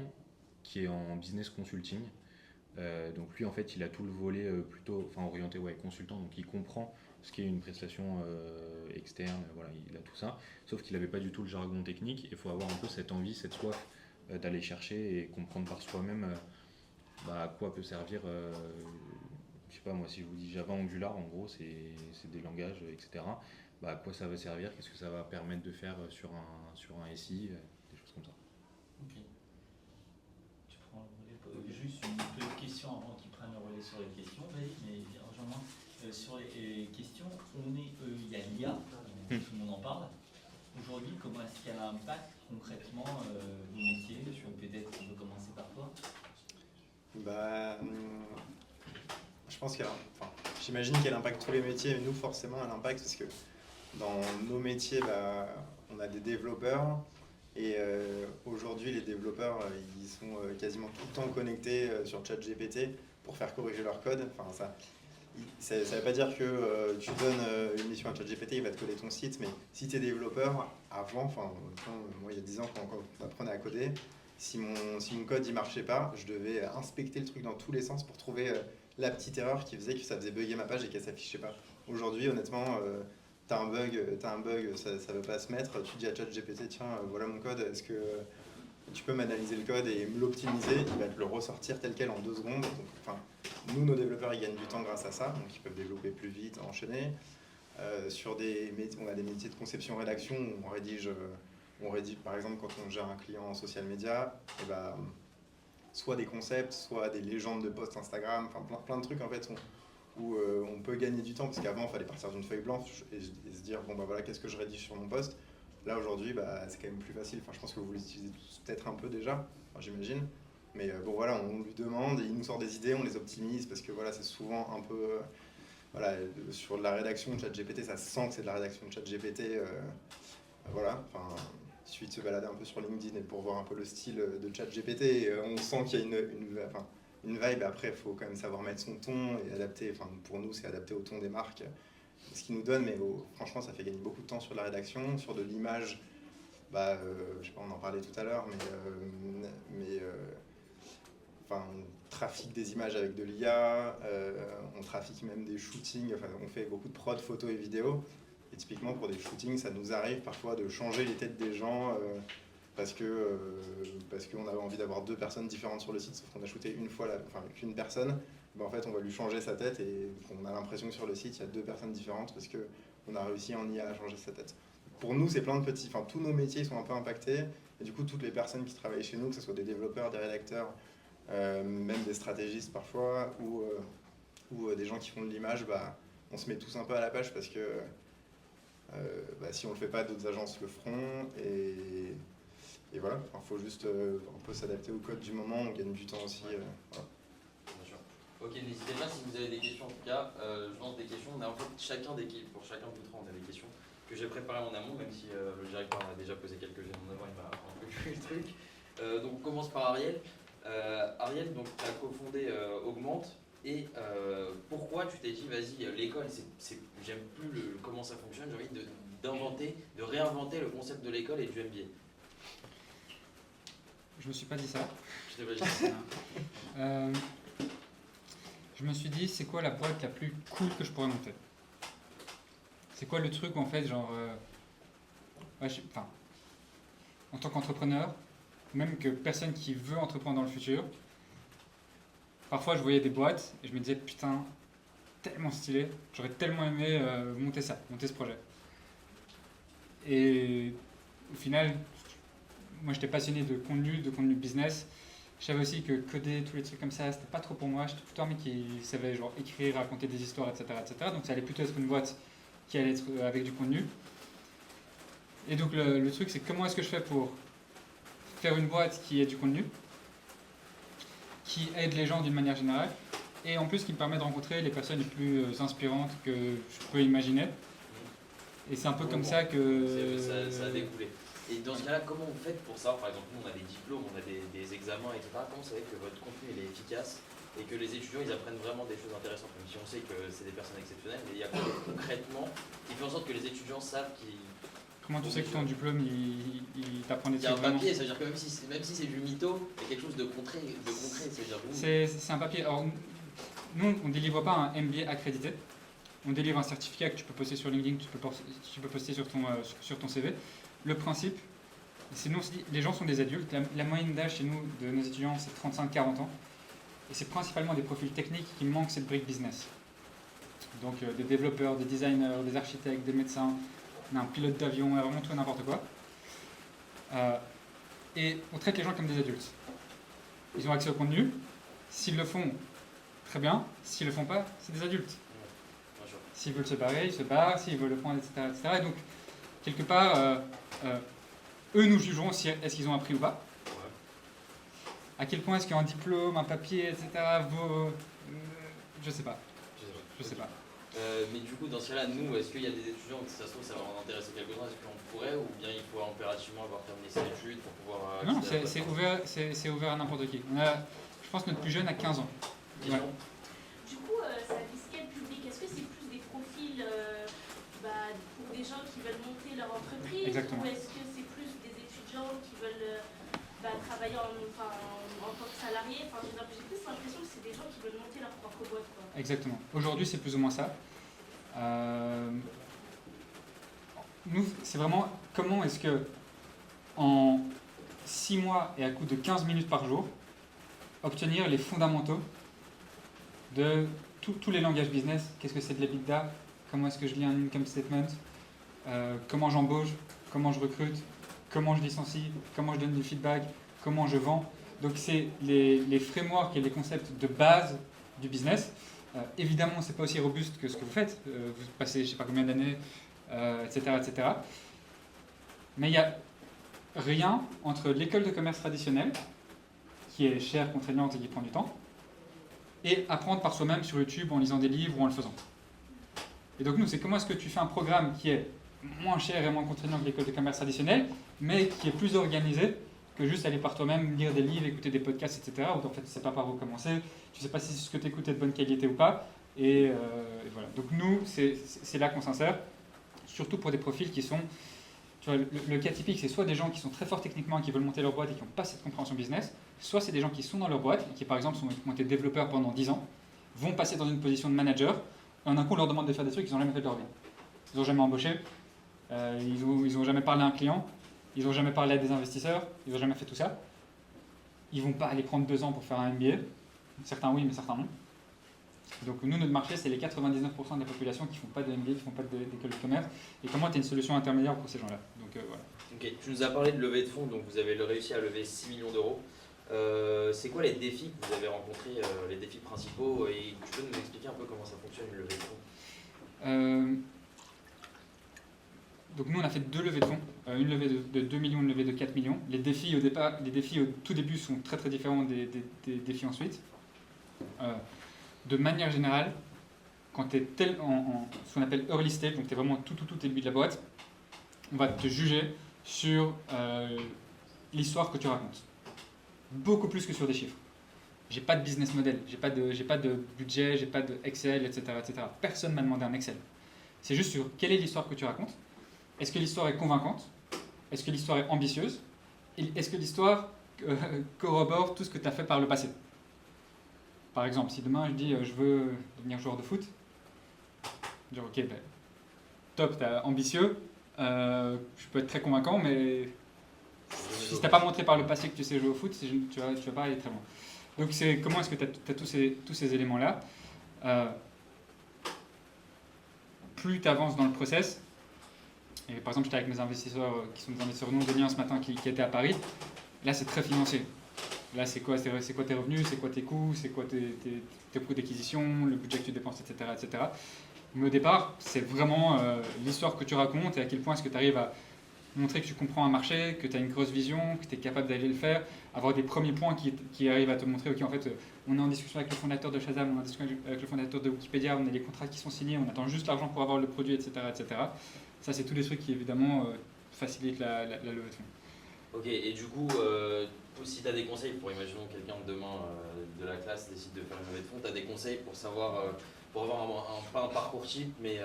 qui est en business consulting. Donc lui en fait, il a tout le volet plutôt orienté consultant, donc il comprend ce qui est une prestation externe, voilà, il a tout ça, sauf qu'il n'avait pas du tout le jargon technique. Il faut avoir un peu cette envie, cette soif d'aller chercher et comprendre par soi-même à quoi peut servir, je sais pas moi, si je vous dis Java, Angular, en gros c'est des langages, etc. À quoi ça va servir, qu'est-ce que ça va permettre de faire sur un SI, des choses comme ça. Ok. Tu prends le relais. Juste une petite question avant qu'ils prennent le relais sur les questions. Vas-y, mais rejoins-moi. Sur les questions, il y a l'IA, tout le monde en parle. Aujourd'hui, comment est-ce qu'elle impacte concrètement vos métiers? Peut-être on peut commencer par toi. Je pense j'imagine qu'elle impacte tous les métiers, mais nous forcément elle impacte parce que dans nos métiers, on a des développeurs, et aujourd'hui les développeurs ils sont quasiment tout le temps connectés sur ChatGPT pour faire corriger leur code. Ça ne veut pas dire que tu donnes une mission à ChatGPT, il va te coder ton site, mais si tu es développeur, moi il y a 10 ans quand on apprenait à coder, si mon code il marchait pas, je devais inspecter le truc dans tous les sens pour trouver la petite erreur qui faisait que ça faisait bugger ma page et qu'elle s'affichait pas. Aujourd'hui, honnêtement, t'as un bug, ça veut pas se mettre, tu dis à ChatGPT, tiens, voilà mon code, est-ce que tu peux m'analyser le code et me l'optimiser, il va te le ressortir tel quel en 2 secondes. Donc, enfin, nous, nos développeurs, ils gagnent du temps grâce à ça, donc ils peuvent développer plus vite, enchaîner. On a des métiers de conception-rédaction où on rédige, par exemple, quand on gère un client en social media, et bah, soit des concepts, soit des légendes de posts Instagram, enfin plein de trucs en fait où on peut gagner du temps, parce qu'avant il fallait partir d'une feuille blanche et se dire bon bah voilà, qu'est-ce que je rédige sur mon post. Là aujourd'hui bah, c'est quand même plus facile, enfin je pense que vous l'utilisez tous peut-être un peu déjà, enfin, j'imagine, mais bon voilà, on lui demande et il nous sort des idées, on les optimise, parce que voilà, c'est souvent un peu voilà, sur de la rédaction de ChatGPT, ça se sent que c'est de la rédaction de ChatGPT, voilà, enfin il suffit de se balader un peu sur LinkedIn et pour voir un peu le style de ChatGPT, on sent qu'il y a une vibe. Après, il faut quand même savoir mettre son ton et adapter. Enfin, pour nous, c'est adapté au ton des marques, ce qu'ils nous donnent, mais franchement, ça fait gagner beaucoup de temps sur la rédaction, sur de l'image. Bah, je sais pas, on en parlait tout à l'heure, enfin, on trafique des images avec de l'IA, on trafique même des shootings, enfin, on fait beaucoup de prod, photos et vidéos. Et typiquement pour des shootings, ça nous arrive parfois de changer les têtes des gens parce qu'on avait envie d'avoir 2 personnes différentes sur le site, sauf qu'on a shooté qu'une personne. Ben en fait, on va lui changer sa tête et on a l'impression que sur le site, il y a 2 personnes différentes parce qu'on a réussi en IA à changer sa tête. Pour nous, c'est plein de petits... Enfin, tous nos métiers sont un peu impactés. Et du coup, toutes les personnes qui travaillent chez nous, que ce soit des développeurs, des rédacteurs, même des stratégistes parfois, ou des gens qui font de l'image, bah, on se met tous un peu à la page parce que bah, si on le fait pas, d'autres agences le feront. Et voilà, il faut juste un peu s'adapter au code du moment, on gagne du temps aussi. Voilà. Bien sûr. Ok, n'hésitez pas si vous avez des questions en tout cas. Je lance des questions. On a en fait pour chacun de vous trois, on a des questions que j'ai préparées en amont, même si le directeur en a déjà posé quelques-unes en avant, il m'a un peu cru le truc. Donc on commence par Ariel. Ariel, donc tu as cofondé Augmente. Et pourquoi tu t'es dit, vas-y, l'école, j'aime plus comment ça fonctionne, j'ai envie de réinventer le concept de l'école et du MBA. Je me suis pas dit ça. Je t'ai pas dit ça. Je me suis dit, c'est quoi la boîte la plus cool que je pourrais monter? C'est quoi le truc où en fait, genre, en tant qu'entrepreneur, même que personne qui veut entreprendre dans le futur, parfois je voyais des boîtes et je me disais, putain, tellement stylé, j'aurais tellement aimé monter ce projet. Et au final, moi j'étais passionné de contenu business. Je savais aussi que coder, tous les trucs comme ça, c'était pas trop pour moi. J'étais plutôt un mec qui savait genre écrire, raconter des histoires, etc., etc. Donc ça allait plutôt être une boîte qui allait être avec du contenu. Et donc le truc, c'est comment est-ce que je fais pour faire une boîte qui ait du contenu, qui aide les gens d'une manière générale, et en plus qui me permet de rencontrer les personnes les plus inspirantes que je peux imaginer. Et c'est un peu comme ça que... Ça a découlé. Et dans ce cas-là, comment vous faites pour ça? Par exemple, nous on a des diplômes, on a des examens, etc. Comment vous savez que votre contenu il est efficace et que les étudiants ils apprennent vraiment des choses intéressantes? Même si on sait que c'est des personnes exceptionnelles, mais il y a quoi concrètement qui fait en sorte que les étudiants savent qu'ils... Comment tu sais que ton diplôme il t'apprend des trucs? Il y a un vraiment... papier, ça veut dire que même si c'est du mytho, il y a quelque chose de concret, ça veut dire vous. C'est un papier. Alors, nous, on ne délivre pas un MBA accrédité. On délivre un certificat que tu peux poster sur LinkedIn, tu peux poster sur ton CV. Le principe, c'est nous, les gens sont des adultes. La moyenne d'âge chez nous, de nos étudiants, c'est 35-40 ans. Et c'est principalement des profils techniques qui manquent cette brique business. Donc des développeurs, des designers, des architectes, des médecins, un pilote d'avion, vraiment tout et n'importe quoi. Et on traite les gens comme des adultes. Ils ont accès au contenu. S'ils le font, très bien. S'ils le font pas, c'est des adultes. S'ils veulent se barrer, ils se barrent. S'ils veulent le prendre, etc., etc. Et donc, quelque part, eux nous jugeront si est-ce qu'ils ont appris ou pas. À quel point est-ce qu'un diplôme, un papier, etc. vaut... je sais pas. Je sais pas. Mais du coup, dans ce cas-là, nous, est-ce qu'il y a des étudiants, si ça se trouve, ça va en intéresser quelques-uns, est-ce qu'on pourrait, ou bien il faut impérativement avoir terminé ses études pour pouvoir... Non, c'est ouvert à n'importe qui. Je pense que notre plus jeune a 15 ans. Ouais. Du coup, ça vise quel public? Est-ce que c'est plus des profils pour des gens qui veulent monter leur entreprise? Exactement. Ou est-ce que c'est plus des étudiants qui veulent travailler en tant que salariés? J'ai plus l'impression que c'est des gens qui veulent monter leur propre boîte, quoi. Exactement. Aujourd'hui, c'est plus ou moins ça. Nous, c'est vraiment comment est-ce que en 6 mois et à coup de 15 minutes par jour, obtenir les fondamentaux de tous les langages business. Qu'est-ce que c'est de l'EBITDA? Comment est-ce que je lis un income statement? Comment j'embauche? Comment je recrute? Comment je licencie? Comment je donne du feedback? Comment je vends? Donc c'est les frameworks et les concepts de base du business. Évidemment, c'est pas aussi robuste que ce que vous faites. Vous passez je sais pas combien d'années, etc., etc. Mais il n'y a rien entre l'école de commerce traditionnelle, qui est chère, contraignante et qui prend du temps, et apprendre par soi-même sur YouTube en lisant des livres ou en le faisant. Et donc nous, c'est comment est-ce que tu fais un programme qui est moins cher et moins contraignant que l'école de commerce traditionnelle, mais qui est plus organisé que juste aller par toi-même, lire des livres, écouter des podcasts, etc. Où en fait, tu ne sais pas par où commencer, tu ne sais pas si ce que tu écoutes est de bonne qualité ou pas. Et voilà. Donc nous, c'est là qu'on s'insère, surtout pour des profils qui sont... Tu vois, le cas typique, c'est soit des gens qui sont très forts techniquement et qui veulent monter leur boîte et qui n'ont pas cette compréhension business, soit c'est des gens qui sont dans leur boîte et qui, par exemple, ont été développeurs pendant 10 ans, vont passer dans une position de manager, et en un coup, on leur demande de faire des trucs qu'ils n'ont jamais fait de leur vie. Ils n'ont jamais embauché, ils n'ont jamais parlé à un client, ils n'ont jamais parlé à des investisseurs, ils n'ont jamais fait tout ça. Ils ne vont pas aller prendre 2 ans pour faire un MBA. Certains oui, mais certains non. Donc nous, notre marché, c'est les 99% de la population qui ne font pas de MBA, qui ne font pas d'école de commerce. Et comment tu es une solution intermédiaire pour ces gens-là. Donc voilà. Ok, tu nous as parlé de levée de fonds, donc vous avez réussi à lever 6 millions d'euros. C'est quoi les défis que vous avez rencontrés, les défis principaux, et tu peux nous expliquer un peu comment ça fonctionne une levée de fonds? Donc nous, on a fait 2 levées de fonds, une levée de 2 millions, une levée de 4 millions. Les défis au tout début sont très très différents des défis ensuite. De manière générale, quand tu es en ce qu'on appelle early stage, donc tu es vraiment tout début de la boîte, on va te juger sur l'histoire que tu racontes. Beaucoup plus que sur des chiffres. J'ai pas de business model, j'ai pas de budget, j'ai pas de Excel, etc., etc. Personne m'a demandé un Excel. C'est juste sur quelle est l'histoire que tu racontes. Est-ce que l'histoire est convaincante? Est-ce que l'histoire est ambitieuse? Et est-ce que l'histoire corrobore tout ce que tu as fait par le passé? Par exemple, si demain je dis je veux devenir joueur de foot, je dis ok, ben, top, t'es ambitieux, je peux être très convaincant, mais si tu n'as pas montré par le passé que tu sais jouer au foot, tu vas pas aller très loin. Donc c'est comment est-ce que tu as tous ces éléments-là. Plus tu avances dans le process, et par exemple j'étais avec mes investisseurs qui sont des investisseurs non londoniens ce matin qui étaient à Paris, là c'est très financier. Là c'est quoi tes revenus, c'est quoi tes coûts, c'est quoi tes coûts d'acquisition, le budget que tu dépenses, etc. etc. Mais au départ, c'est vraiment l'histoire que tu racontes et à quel point est-ce que tu arrives à montrer que tu comprends un marché, que tu as une grosse vision, que tu es capable d'aller le faire, avoir des premiers points qui arrivent à te montrer, ok, en fait, on est en discussion avec le fondateur de Shazam, on est en discussion avec le fondateur de Wikipédia, on a les contrats qui sont signés, on attend juste l'argent pour avoir le produit, etc. etc. Ça, c'est tous des trucs qui, évidemment, facilitent la levée de fonds. Ok, et du coup, si tu as des conseils pour, imaginons, quelqu'un de demain de la classe décide de faire une levée de fonds, tu as des conseils pour savoir, pour avoir pas un parcours type, mais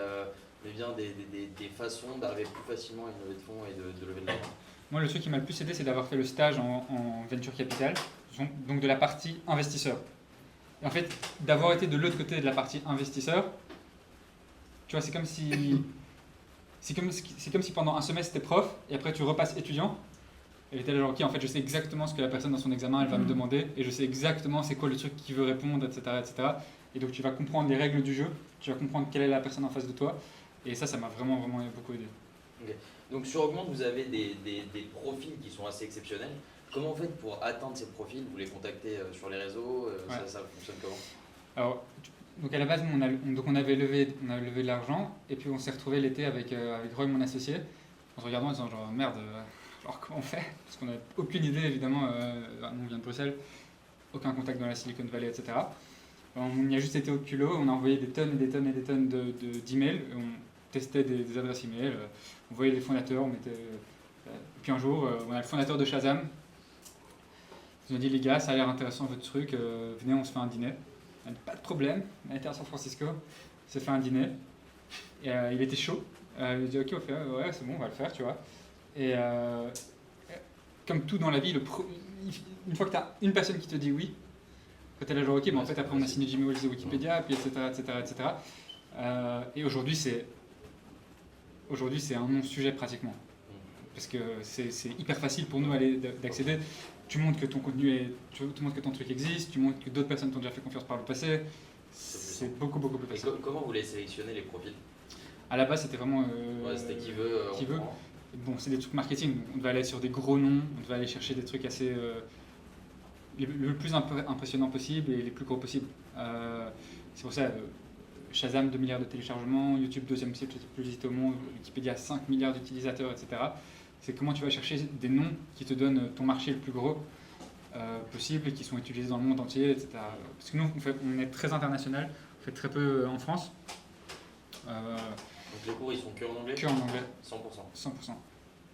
bien des façons d'arriver plus facilement à une levée de fonds et de lever de l'argent? Moi, le truc qui m'a le plus aidé, c'est d'avoir fait le stage en Venture Capital, donc de la partie investisseur. Et en fait, d'avoir été de l'autre côté de la partie investisseur, tu vois, c'est comme si pendant un semestre, tu es prof, et après tu repasses étudiant, et tu es là genre, ok, en fait, je sais exactement ce que la personne dans son examen, elle va me demander, et je sais exactement c'est quoi le truc qu'il veut répondre, etc., etc. Et donc, tu vas comprendre les règles du jeu, tu vas comprendre quelle est la personne en face de toi, et ça m'a vraiment beaucoup aidé. Okay. Donc sur Augmente, vous avez des profils qui sont assez exceptionnels. Comment vous faites pour atteindre ces profils? Vous les contactez sur les réseaux? Ouais. Ça fonctionne comment? Alors, donc à la base, on avait levé de l'argent, et puis on s'est retrouvé l'été avec Roy, mon associé, en se regardant en disant genre merde, alors comment on fait? Parce qu'on n'a aucune idée, évidemment, nous on vient de Bruxelles, aucun contact dans la Silicon Valley, etc. On y a juste été au culot, on a envoyé des tonnes et des tonnes et des tonnes d'emails, on testait des adresses email, on voyait les fondateurs, puis un jour, on a le fondateur de Shazam, il nous a dit les gars, ça a l'air intéressant votre truc, venez on se fait un dîner. On a dit pas de problème, on était à San Francisco, on s'est fait un dîner, et il était chaud, il a dit ok on va faire, ouais c'est bon on va le faire tu vois. Et comme tout dans la vie, une fois que tu as une personne qui te dit oui, Quand tu es là, genre, ok, mais en fait, après, on a signé Jimmy Wales de Wikipédia, puis etc., etc., etc. Et aujourd'hui, c'est un non-sujet pratiquement. Parce que c'est hyper facile pour nous d'accéder. Tu montres que ton contenu tu montres que ton truc existe, tu montres que d'autres personnes t'ont déjà fait confiance par le passé. C'est beaucoup plus Et facile. comment vous les sélectionnez les profils? À la base, c'était vraiment. C'était qui veut. Qui on veut. prend. Bon, c'est des trucs marketing. On devait aller sur des gros noms, on devait aller chercher des trucs assez. Le plus impressionnant possible et les plus gros possible. C'est pour ça. Shazam 2 milliards de téléchargements, YouTube deuxième site le plus visité au monde, Wikipédia 5 milliards d'utilisateurs, etc. C'est comment tu vas chercher des noms qui te donnent ton marché le plus gros possible et qui sont utilisés dans le monde entier, etc. Parce que nous, on est très international, on fait très peu en France. Donc les cours ils sont que en anglais? Que en anglais. 100%. 100%.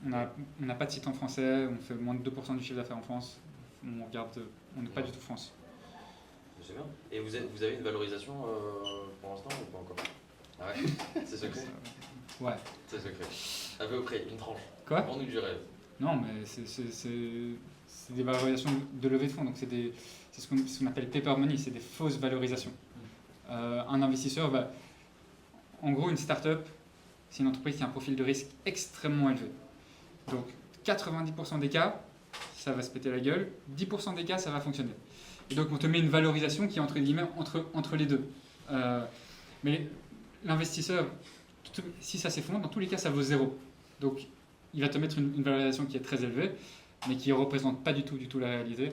On n'a pas de site en français, on fait moins de 2% du chiffre d'affaires en France. On n'est pas du tout France. C'est bien. Et vous avez une valorisation pour l'instant ou pas encore? Ah ouais. C'est secret? Ouais. C'est secret. À peu près, une tranche. Quoi? Vends-nous du rêve. Non, mais c'est des valorisations de levée de fonds, donc c'est ce qu'on appelle paper money, c'est des fausses valorisations. Un investisseur va... En gros, une start-up, c'est une entreprise qui a un profil de risque extrêmement élevé. Donc 90% des cas, ça va se péter la gueule, 10% des cas, ça va fonctionner. Et donc on te met une valorisation qui est entre guillemets entre les deux. Mais l'investisseur, si ça s'effondre, dans tous les cas, ça vaut zéro. Donc il va te mettre une valorisation qui est très élevée, mais qui ne représente pas du tout la réalité.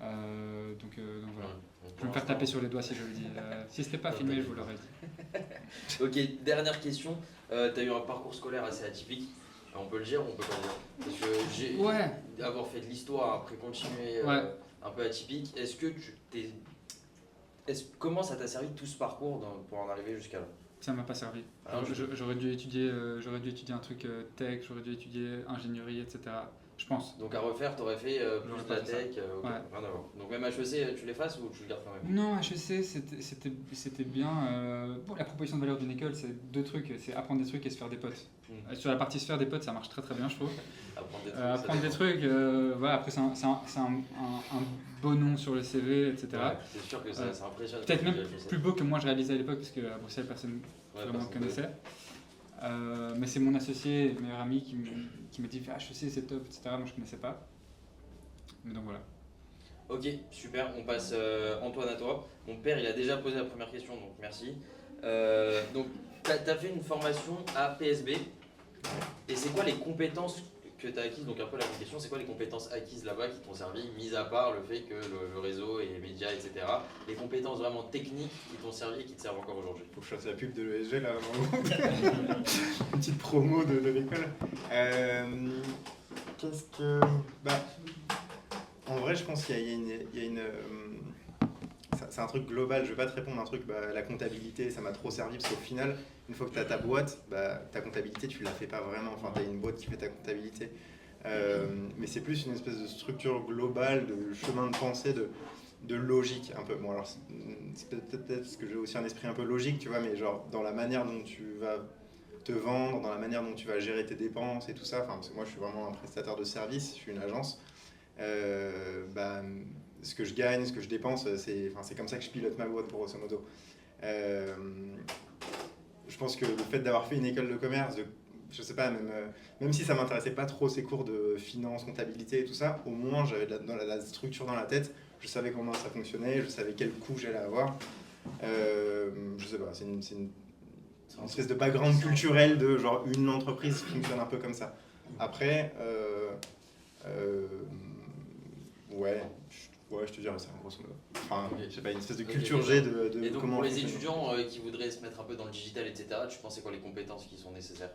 Donc voilà. Je vais me faire taper sur les doigts si je le dis. Si ce n'était pas filmé, je vous l'aurais dit. Ok, dernière question. Tu as eu un parcours scolaire assez atypique. On peut le dire ou on peut pas le dire? Parce que j'ai avoir fait de l'histoire, après continuer un peu atypique. Est-ce que comment ça t'a servi tout ce parcours pour en arriver jusqu'à là? Ça m'a pas servi. J'aurais dû étudier un truc tech, j'aurais dû étudier ingénierie, etc. Je pense. Donc à refaire, tu aurais fait plus de la tech, rien à voir. Donc même HEC, tu l'effaces ou tu le gardes quand même? Non, HEC, c'était bien. La proposition de valeur d'une école, c'est deux trucs. C'est apprendre des trucs et se faire des potes. Sur la partie se faire des potes, ça marche très très bien, je trouve. Apprendre des trucs, voilà, après c'est un beau nom sur le CV, etc. Ouais, c'est sûr que ça impressionne. Peut-être même plus beau que moi je réalisais à l'époque, parce qu'à Bruxelles, personne vraiment me connaissait. Mais c'est mon associé, meilleur ami, qui m'a dit HEC c'est top, etc. Moi je connaissais pas. Mais donc voilà. Ok, super, on passe Antoine à toi. Mon père il a déjà posé la première question, donc merci. Donc tu as fait une formation à PSB, et c'est quoi les compétences que tu as acquises? Donc un peu la question, c'est quoi les compétences acquises là-bas qui t'ont servi, mis à part le fait que le réseau et les médias, etc. Les compétences vraiment techniques qui t'ont servi et qui te servent encore aujourd'hui? Faut que je fasse la pub de l'ESG là, une petite promo de l'école. Qu'est-ce que... en vrai, je pense qu'il y a une c'est un truc global, je vais pas te répondre un truc, la comptabilité, ça m'a trop servi, parce qu'au final, une fois que tu as ta boîte, ta comptabilité, tu la fais pas vraiment, enfin tu as une boîte qui fait ta comptabilité. Mais c'est plus une espèce de structure globale, de chemin de pensée, de logique un peu. Bon alors, c'est peut-être parce que j'ai aussi un esprit un peu logique, tu vois, mais genre dans la manière dont tu vas te vendre, dans la manière dont tu vas gérer tes dépenses et tout ça, parce que moi je suis vraiment un prestataire de service, je suis une agence, ce que je gagne, ce que je dépense, c'est comme ça que je pilote ma boîte grosso modo. Je pense que le fait d'avoir fait une école de commerce, je sais pas, même si ça m'intéressait pas trop ces cours de finance, comptabilité et tout ça, au moins j'avais la structure dans la tête, je savais comment ça fonctionnait, je savais quel coût j'allais avoir. Je sais pas, c'est une espèce de background culturel de genre une entreprise qui fonctionne un peu comme ça. Après, je te dirais ça, grosso modo. Enfin, je sais pas, une espèce de culture G de et donc comment pour les étudiants qui voudraient se mettre un peu dans le digital, etc., tu penses c'est quoi les compétences qui sont nécessaires?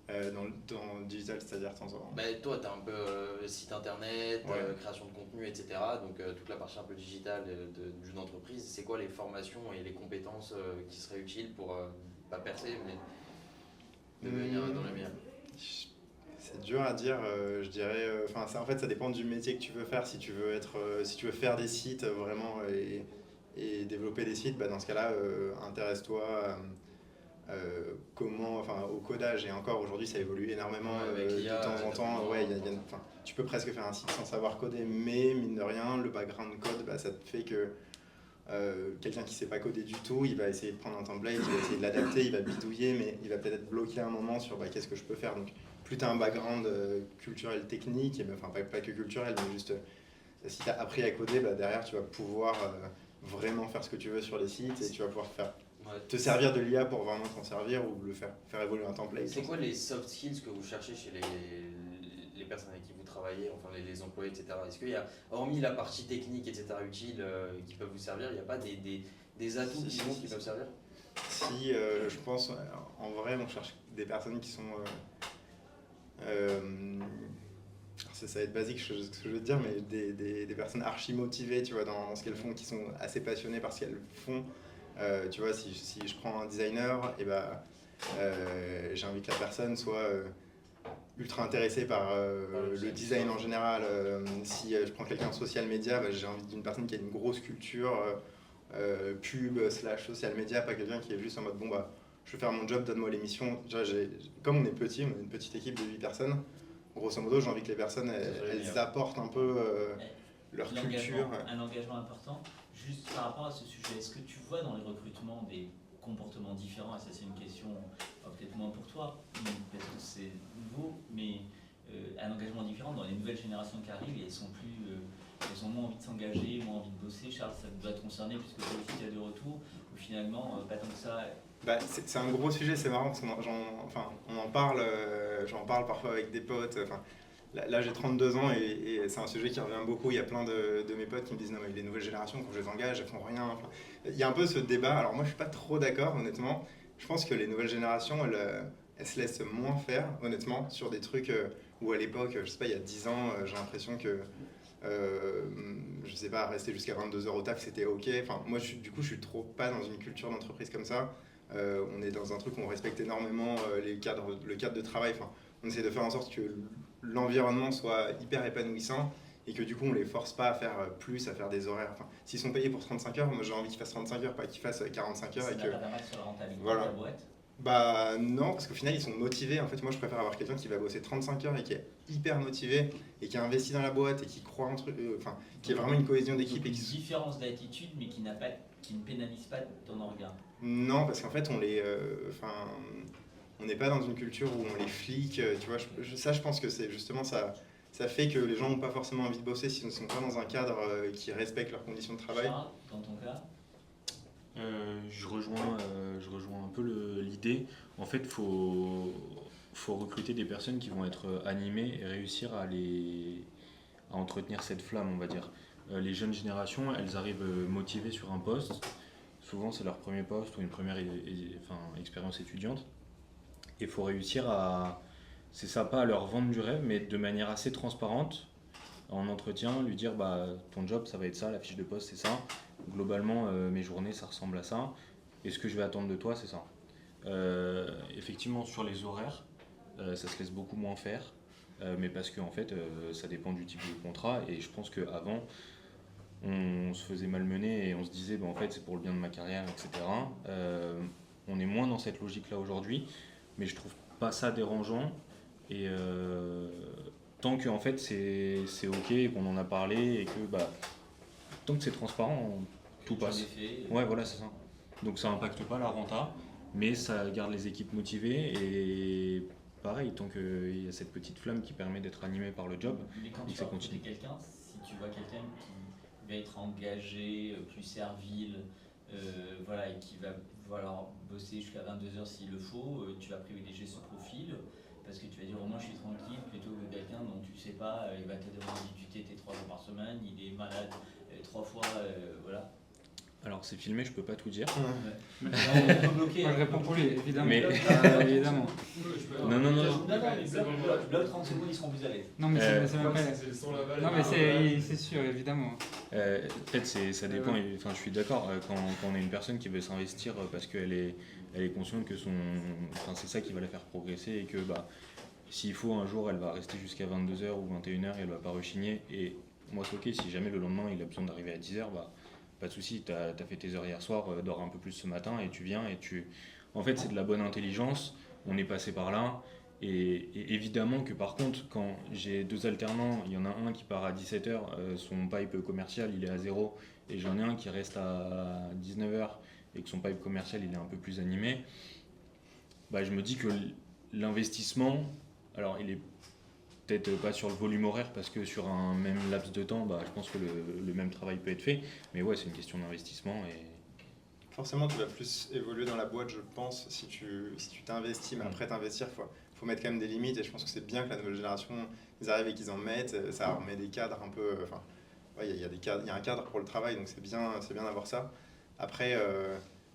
Dans le digital, c'est-à-dire toi, tu as un peu site internet, création de contenu, etc. Donc toute la partie un peu digitale d'une entreprise, c'est quoi les formations et les compétences qui seraient utiles pour pas percer, mais devenir dans les meilleurs? C'est dur à dire, je dirais. En fait, ça dépend du métier que tu veux faire. Si tu veux faire des sites vraiment et développer des sites, dans ce cas-là, intéresse-toi comment, enfin, au codage, et encore aujourd'hui ça évolue énormément Ouais, avec de l'IA, temps en temps. Ouais, enfin, tu peux presque faire un site sans savoir coder, mais mine de rien, le background code, bah, ça te fait que quelqu'un qui sait pas coder du tout, il va essayer de prendre un template, il va essayer de l'adapter, il va bidouiller, mais il va peut-être être bloqué à un moment sur bah, qu'est-ce que je peux faire. Donc plus tu as un background culturel technique, et enfin pas que culturel, mais juste si tu as appris à coder, bah, derrière tu vas pouvoir vraiment faire ce que tu veux sur les sites et tu vas pouvoir te servir de l'IA pour vraiment t'en servir ou faire évoluer un template. C'est quoi les soft skills que vous cherchez chez les personnes avec qui vous travaillez, enfin les employés, etc. Est-ce qu'il y a, hormis la partie technique, etc., utile, qui peuvent vous servir, il n'y a pas des atouts qui peuvent servir? Si, je pense, en vrai, on cherche des personnes qui sont... ça va être basique ce que je veux te dire, mais des personnes archi motivées, tu vois, dans ce qu'elles font, qui sont assez passionnées par ce qu'elles font. Tu vois, si je prends un designer, et bah, j'ai envie que la personne soit ultra intéressée par le design en général. Si je prends quelqu'un en social media, bah, j'ai envie d'une personne qui a une grosse culture pub / social media, pas quelqu'un qui est juste en mode bon bah je vais faire mon job, donne-moi l'émission. Comme on est petit, on est une petite équipe de 8 personnes, grosso modo j'ai envie que les personnes elles apportent un peu leur culture. Un engagement important. Juste par rapport à ce sujet, est-ce que tu vois dans les recrutements des comportements différents? Et ça c'est une question peut-être moins pour toi, parce que c'est nouveau, mais un engagement différent dans les nouvelles générations qui arrivent, et elles ont moins envie de s'engager, moins envie de bosser. Charles, ça doit te concerner puisque toi aussi tu as de retour, ou finalement pas tant que ça. Bah, c'est un gros sujet, c'est marrant parce on en parle, j'en parle parfois avec des potes. Enfin, là j'ai 32 ans et c'est un sujet qui revient beaucoup. Il y a plein de mes potes qui me disent non mais les nouvelles générations quand je les engage elles font rien. Enfin, il y a un peu ce débat. Alors moi je suis pas trop d'accord honnêtement. Je pense que les nouvelles générations elles se laissent moins faire honnêtement sur des trucs où à l'époque, je sais pas, il y a 10 ans j'ai l'impression que je sais pas, rester jusqu'à 22h au taf c'était ok. Enfin, moi du coup je suis trop pas dans une culture d'entreprise comme ça. On est dans un truc où on respecte énormément le cadre de travail. Enfin, on essaie de faire en sorte que l'environnement soit hyper épanouissant et que du coup on les force pas à faire plus, à faire des horaires. Enfin, s'ils sont payés pour 35 heures, moi j'ai envie qu'ils fassent 35 heures, pas qu'ils fassent 45 heures. Ça et n'a que... pas d'impact sur la rentabilité Voilà. de la boîte? Bah non, parce qu'au final ils sont motivés. En fait, moi je préfère avoir quelqu'un qui va bosser 35 heures et qui est hyper motivé et qui a investi dans la boîte et qui croit en truc, enfin, qui a vraiment une cohésion d'équipe. Donc, une différence d'attitude, mais qui ne pénalise pas ton organe. Non, parce qu'en fait on n'est pas dans une culture où on les flique, tu vois. Je pense que c'est justement ça. Ça fait que les gens n'ont pas forcément envie de bosser s'ils ne sont pas dans un cadre qui respecte leurs conditions de travail. Charles, dans ton cas? Je rejoins un peu l'idée. En fait, faut recruter des personnes qui vont être animées et réussir à entretenir cette flamme, on va dire. Les jeunes générations, elles arrivent motivées sur un poste. Souvent, c'est leur premier poste ou une première expérience étudiante. Et il faut réussir c'est ça, pas à leur vendre du rêve, mais de manière assez transparente, en entretien, lui dire bah, ton job, ça va être ça, la fiche de poste, c'est ça. Globalement, mes journées, ça ressemble à ça. Et ce que je vais attendre de toi, c'est ça. Effectivement, sur les horaires, ça se laisse beaucoup moins faire. Mais parce que en fait, ça dépend du type de contrat. Et je pense qu'avant, on se faisait malmener et on se disait bah, en fait, c'est pour le bien de ma carrière, etc. On est moins dans cette logique-là aujourd'hui. Mais je trouve pas ça dérangeant. Et tant que en fait, c'est OK, qu'on en a parlé et que... Bah, tant que c'est transparent, tout passe. Ouais, voilà, c'est ça. Donc ça impacte pas la renta, mais ça garde les équipes motivées et pareil, tant qu'il y a cette petite flamme qui permet d'être animé par le job, mais quand tu vas recruter quelqu'un, si tu vois quelqu'un qui va être engagé, plus servile, voilà, et qui va vouloir bosser jusqu'à 22h s'il le faut, tu vas privilégier ce profil. Parce que tu vas dire au moins je suis tranquille plutôt que quelqu'un dont tu sais pas, il va te demander du TT 3 jours par semaine, il est malade 3 fois, voilà. Alors c'est filmé, je peux pas tout dire. Ouais. On peut bloquer. Moi je réponds pour lui, évidemment. Mais... évidemment. Non. Bloc 30 secondes, ils seront plus à l'aise. Non mais c'est même pas... Non mais c'est sûr, évidemment. Peut-être ça dépend, enfin je suis d'accord, quand on a une personne qui veut s'investir parce qu'elle est consciente que c'est ça qui va la faire progresser et que bah, s'il faut un jour elle va rester jusqu'à 22h ou 21h et elle va pas rechigner. Et moi c'est ok, si jamais le lendemain il a besoin d'arriver à 10h, bah, pas de souci, t'as fait tes heures hier soir, dors un peu plus ce matin et tu viens et En fait, c'est de la bonne intelligence, on est passé par là. Et évidemment que par contre, quand j'ai 2 alternants, il y en a un qui part à 17h, son pipe commercial il est à 0, et j'en ai un qui reste à 19h et que son pipe commercial il est un peu plus animé, bah, je me dis que l'investissement, alors il est peut-être pas sur le volume horaire parce que sur un même laps de temps, bah, je pense que le même travail peut être fait, mais ouais, c'est une question d'investissement. Forcément, tu vas plus évoluer dans la boîte, je pense, si tu t'investis, mais après t'investir, faut mettre quand même des limites, et je pense que c'est bien que la nouvelle génération, ils arrivent et qu'ils en mettent, ça remet des cadres un peu, enfin, ouais, il y a un cadre pour le travail, donc c'est bien d'avoir ça. Après,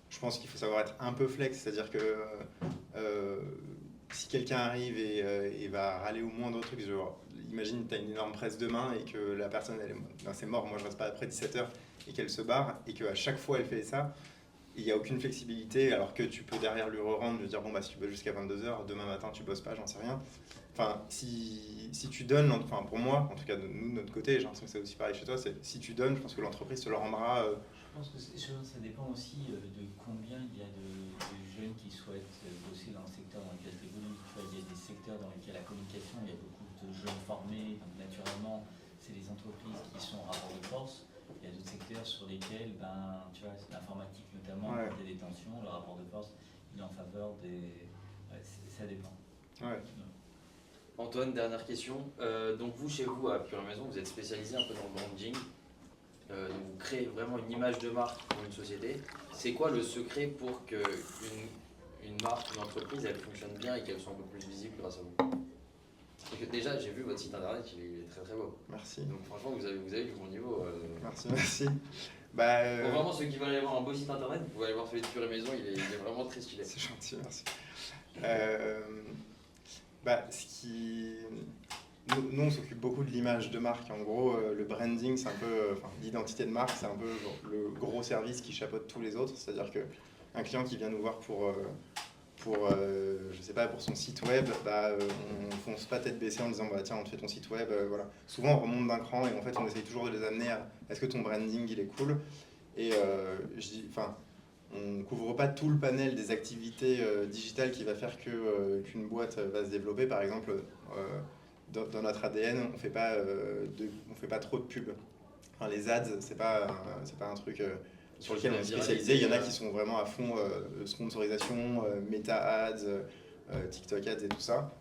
je pense qu'il faut savoir être un peu flex, c'est-à-dire que si quelqu'un arrive et va râler au moindre truc, genre, imagine tu as une énorme presse demain et que la personne, c'est mort, moi je reste pas après 17h, et qu'elle se barre, et qu'à chaque fois elle fait ça, il n'y a aucune flexibilité, alors que tu peux derrière lui re-rendre, lui dire bon bah si tu bosses jusqu'à 22h, demain matin tu bosses pas, j'en sais rien. Enfin, si tu donnes, enfin pour moi, en tout cas nous de notre côté, j'ai l'impression que c'est aussi pareil chez toi, c'est si tu donnes, je pense que l'entreprise te le rendra. Je pense que ça dépend aussi de combien il y a de jeunes qui souhaitent bosser dans le secteur dans lequel tu évolues. Tu vois, il y a des secteurs dans lesquels la communication, il y a beaucoup de jeunes formés, donc naturellement, c'est les entreprises qui sont en rapport de force. Il y a d'autres secteurs sur lesquels, tu vois, l'informatique notamment, Ouais. quand il y a des tensions, le rapport de force, il est en faveur des... Ouais, ça dépend. Ouais. Antoine, dernière question. Donc vous, chez vous, à Pure Maison, vous êtes spécialisé un peu dans le branding. Donc vous créez vraiment une image de marque pour une société. C'est quoi le secret pour qu'une marque, une entreprise, elle fonctionne bien et qu'elle soit un peu plus visible grâce à vous? Parce que déjà, j'ai vu votre site internet, il est très très beau. Merci. Donc franchement, vous avez du bon niveau. Merci. Bah, Bon, vraiment, ceux qui veulent aller voir un beau site internet, vous pouvez aller voir celui de Pure Maison, il est vraiment très stylé. c'est gentil, merci. Ce qui... Nous, on s'occupe beaucoup de l'image de marque. En gros, le branding, c'est un peu... l'identité de marque, c'est un peu genre, le gros service qui chapeaute tous les autres. C'est-à-dire qu'un client qui vient nous voir pour je sais pas, pour son site web, on fonce pas tête baissée en disant bah tiens on te fait ton site web, voilà. Souvent on remonte d'un cran et en fait on essaye toujours de les amener à est-ce que ton branding il est cool, et on couvre pas tout le panel des activités digitales qui va faire qu'une boîte va se développer. Par exemple, dans notre ADN on fait pas trop de pub. Enfin, les ads c'est pas un truc sur lequel on est spécialisé. Il y en a qui sont vraiment à fond sponsorisation, Meta Ads, TikTok Ads et tout ça.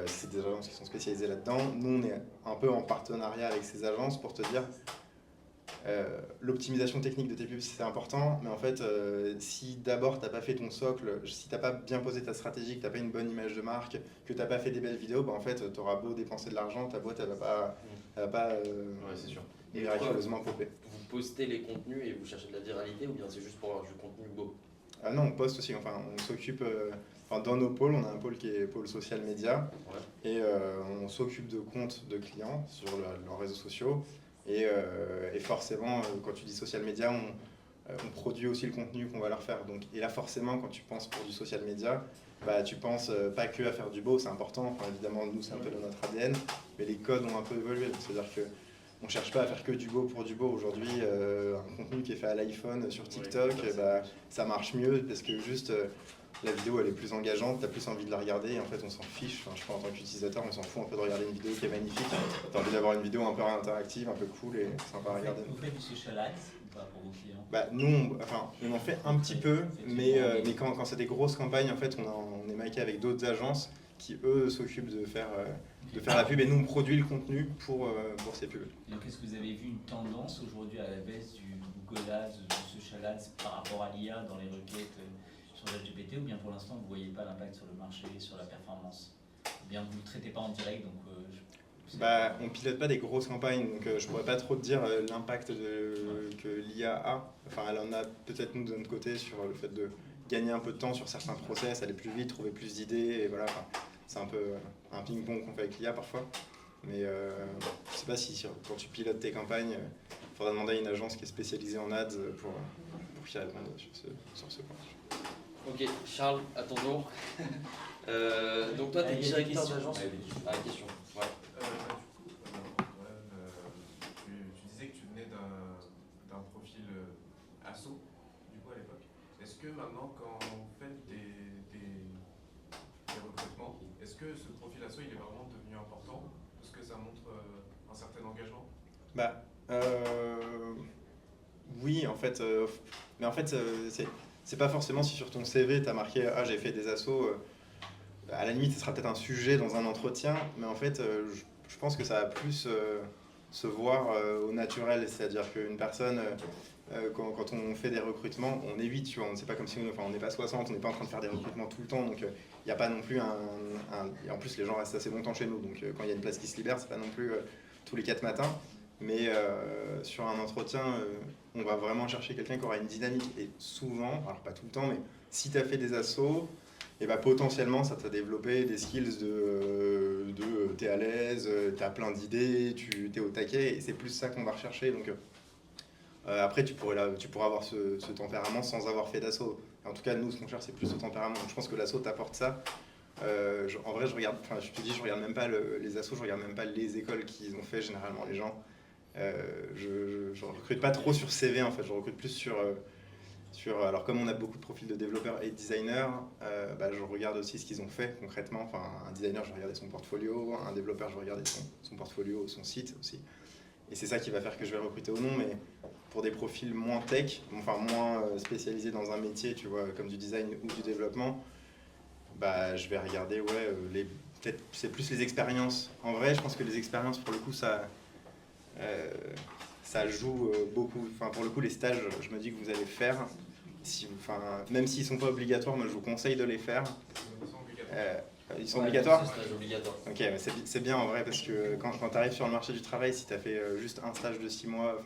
C'est des agences qui sont spécialisées là-dedans. Nous, on est un peu en partenariat avec ces agences pour te dire l'optimisation technique de tes pubs, c'est important, mais en fait, si d'abord tu n'as pas fait ton socle, si tu n'as pas bien posé ta stratégie, que tu n'as pas une bonne image de marque, que tu n'as pas fait des belles vidéos, en fait, tu auras beau dépenser de l'argent, ta boîte, elle va pas Ouais, c'est sûr. Et miraculeusement popper. vous postez les contenus et vous cherchez de la viralité ou bien c'est juste pour avoir du contenu beau? Ah non, on poste aussi, enfin on s'occupe, dans nos pôles, on a un pôle qui est pôle social média, Ouais. et on s'occupe de comptes de clients sur leurs réseaux sociaux, et forcément quand tu dis social média, on produit aussi le contenu qu'on va leur faire. Donc, et là forcément quand tu penses pour du social média, tu penses pas que à faire du beau, c'est important, enfin, évidemment nous c'est un peu dans notre ADN, mais les codes ont un peu évolué, c'est-à-dire que on cherche pas à faire que du beau pour du beau. Aujourd'hui, un contenu qui est fait à l'iPhone sur TikTok, ça marche mieux parce que juste la vidéo elle est plus engageante, tu as plus envie de la regarder, et en fait on s'en fiche. Enfin, je crois en tant qu'utilisateur, on s'en fout un peu de regarder une vidéo qui est magnifique. Tu as envie d'avoir une vidéo un peu interactive, un peu cool et sympa à regarder. Vous faites du social ads ou pas pour vos clients? Nous, on en fait un petit peu, mais quand c'est des grosses campagnes, en fait, on est maqué avec d'autres agences qui, eux, s'occupent de faire la pub, et nous, on produit le contenu pour ces pubs. Donc, est-ce que vous avez vu une tendance aujourd'hui à la baisse du Google Ads, du Social Ads par rapport à l'IA dans les requêtes sur ChatGPT, ou bien pour l'instant, vous ne voyez pas l'impact sur le marché, sur la performance? Ou bien vous ne le traitez pas en direct, donc... On pilote pas des grosses campagnes, donc je pourrais pas trop te dire l'impact que l'IA a. Enfin, elle en a peut-être nous de notre côté sur le fait de gagner un peu de temps sur certains process, aller plus vite, trouver plus d'idées, et voilà. C'est un peu un ping-pong qu'on fait avec l'IA parfois. Mais je sais pas si quand tu pilotes tes campagnes, il faudra demander à une agence qui est spécialisée en ads pour qu'il réponde sur ce point. Ok, Charles, à ton tour. Donc toi, tu es directeur d'agence. Question. Ouais. Tu disais que tu venais d'un profil asso, du coup à l'époque. Est-ce que maintenant, quand vous faites des recrutements, est-ce que ce profil asso il est vraiment devenu important parce que ça montre un certain engagement? Bah, oui, en fait, mais en fait, c'est pas forcément si sur ton CV tu as marqué ah j'ai fait des assos, à la limite ce sera peut-être un sujet dans un entretien, mais en fait, je pense que ça va plus se voir au naturel, c'est-à-dire qu'une personne, quand on fait des recrutements, on est 8, tu vois, c'est pas comme si on n'est pas 60, on n'est pas en train de faire des recrutements tout le temps, donc il n'y a pas non plus et en plus les gens restent assez longtemps chez nous, donc quand il y a une place qui se libère, c'est pas non plus tous les 4 matins. Mais sur un entretien, on va vraiment chercher quelqu'un qui aura une dynamique. Et souvent, alors pas tout le temps, mais si tu as fait des assos, et bah potentiellement ça t'a développé des skills de t'es à l'aise, t'as plein d'idées, tu t'es au taquet, et c'est plus ça qu'on va rechercher. Donc après, tu pourras avoir ce tempérament sans avoir fait d'assaut. En tout cas, nous, ce qu'on cherche, c'est plus ce tempérament. Donc je pense que l'assaut t'apporte ça. En vrai, je te dis, je regarde même pas les assos, je regarde même pas les écoles qu'ils ont fait généralement les gens. Je recrute pas trop sur CV en fait, je recrute plus sur alors comme on a beaucoup de profils de développeurs et de designers, je regarde aussi ce qu'ils ont fait concrètement. Enfin, un designer, je vais regarder son portfolio, un développeur, je vais regarder son portfolio, son site aussi. Et c'est ça qui va faire que je vais recruter ou non, mais pour des profils moins tech, enfin moins spécialisés dans un métier, tu vois, comme du design ou du développement, je vais regarder, peut-être c'est plus les expériences. En vrai, je pense que les expériences, pour le coup, ça joue beaucoup. Enfin, pour le coup, les stages, je me dis que vous allez faire, même s'ils ne sont pas obligatoires, moi je vous conseille de les faire. Ils sont obligatoires ? C'est un stage obligatoire. Ok, mais c'est bien en vrai, parce que quand tu arrives sur le marché du travail, si tu as fait juste un stage de 6 mois,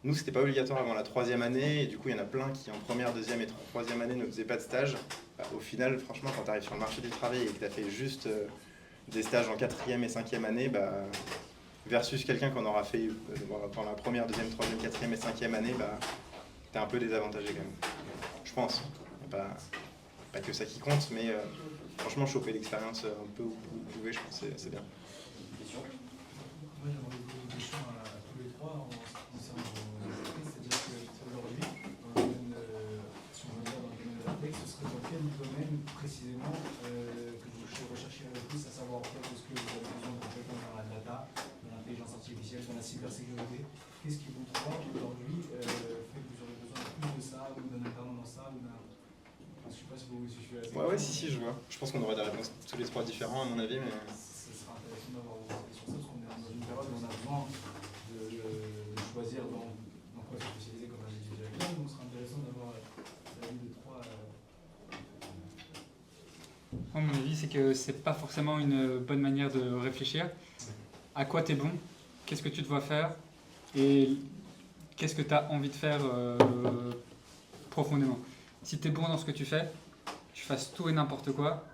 nous c'était pas obligatoire avant la 3e année, et du coup il y en a plein qui en première, 2e et 3e année ne faisaient pas de stage. Au final, franchement, quand tu arrives sur le marché du travail et que tu as fait juste des stages en 4e et 5e année, versus quelqu'un qu'on aura fait pendant la première, 2e, 3e, 4e et 5e année, t'es un peu désavantagé quand même. Je pense. Pas que ça qui compte, mais franchement, choper l'expérience un peu où vous pouvez, je pense que c'est bien. Question? Moi, j'aimerais poser une question à tous les trois en ce qui concerne vos entreprises. C'est-à-dire qu'aujourd'hui, si on regarde dans le domaine de la tech, ce serait dans quel domaine précisément que vous recherchez le plus, à savoir en fait, est-ce que vous avez besoin de compétences dans la data, dans l'intelligence artificielle, dans la cybersécurité? Qu'est-ce qui vous trois aujourd'hui fait que vous aurez besoin de plus de ça, ou d'un alternant dans ça, ou d'un... Je ne sais pas si vous suivez la Ouais, si, je vois. Je pense qu'on aurait des réponses tous les trois différents à mon avis, mais... Ce sera intéressant d'avoir vos avis sur ça, parce qu'on est dans une période où on a besoin de choisir dans quoi se spécialiser comme un étudiant. Donc ce sera intéressant d'avoir l'avis de trois. Moi, mon avis, c'est que c'est pas forcément une bonne manière de réfléchir. À quoi tu es bon, qu'est-ce que tu dois faire et qu'est-ce que tu as envie de faire profondément. Si tu es bon dans ce que tu fais, tu fasses tout et n'importe quoi,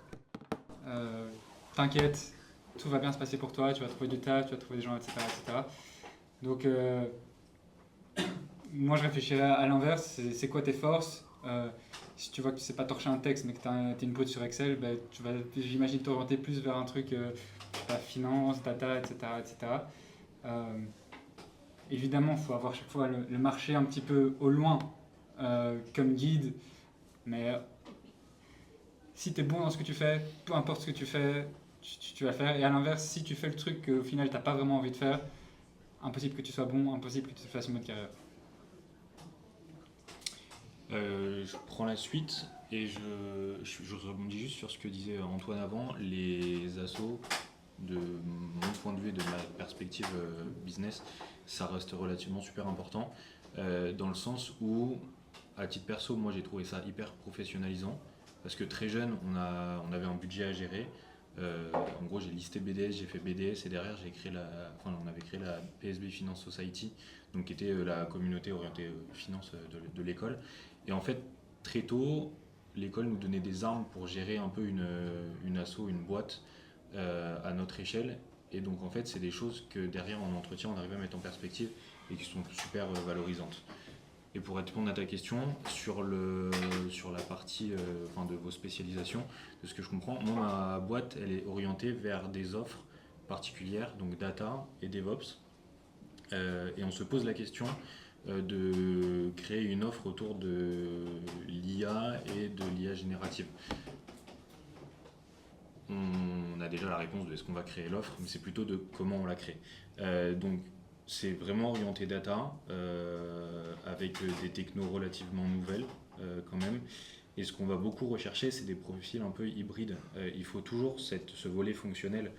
t'inquiète, tout va bien se passer pour toi, tu vas trouver du taf, tu vas trouver des gens, etc. etc. Donc, moi, je réfléchirais à l'inverse, c'est quoi tes forces. Si tu vois que tu sais pas torcher un texte mais que tu as une brute sur Excel, tu vas, j'imagine, t'orienter plus vers un truc, finance, data, etc. etc. Évidemment, il faut avoir chaque fois le marché un petit peu au loin comme guide, mais si tu es bon dans ce que tu fais, peu importe ce que tu fais, tu vas le faire. Et à l'inverse, si tu fais le truc qu'au final tu n'as pas vraiment envie de faire, impossible que tu sois bon, impossible que tu fasses une autre carrière. Je prends la suite et je rebondis juste sur ce que disait Antoine avant. Les assos, de mon point de vue et de ma perspective business, ça reste relativement super important dans le sens où, à titre perso, moi j'ai trouvé ça hyper professionnalisant parce que très jeune, on avait un budget à gérer. En gros, j'ai listé BDS, j'ai fait BDS et derrière on avait créé la PSB Finance Society, donc qui était la communauté orientée finance de l'école. Et en fait, très tôt, l'école nous donnait des armes pour gérer un peu une asso, une boîte à notre échelle. Et donc en fait, c'est des choses que derrière en entretien, on arrive à mettre en perspective et qui sont super valorisantes. Et pour répondre à ta question, sur la partie de vos spécialisations, de ce que je comprends, moi, ma boîte, elle est orientée vers des offres particulières, donc data et DevOps. Et on se pose la question de créer une offre autour de l'IA et de l'IA générative. On a déjà la réponse de est-ce qu'on va créer l'offre, mais c'est plutôt de comment on la crée. Donc c'est vraiment orienté data, avec des technos relativement nouvelles quand même. Et ce qu'on va beaucoup rechercher, c'est des profils un peu hybrides. Il faut toujours ce volet fonctionnel,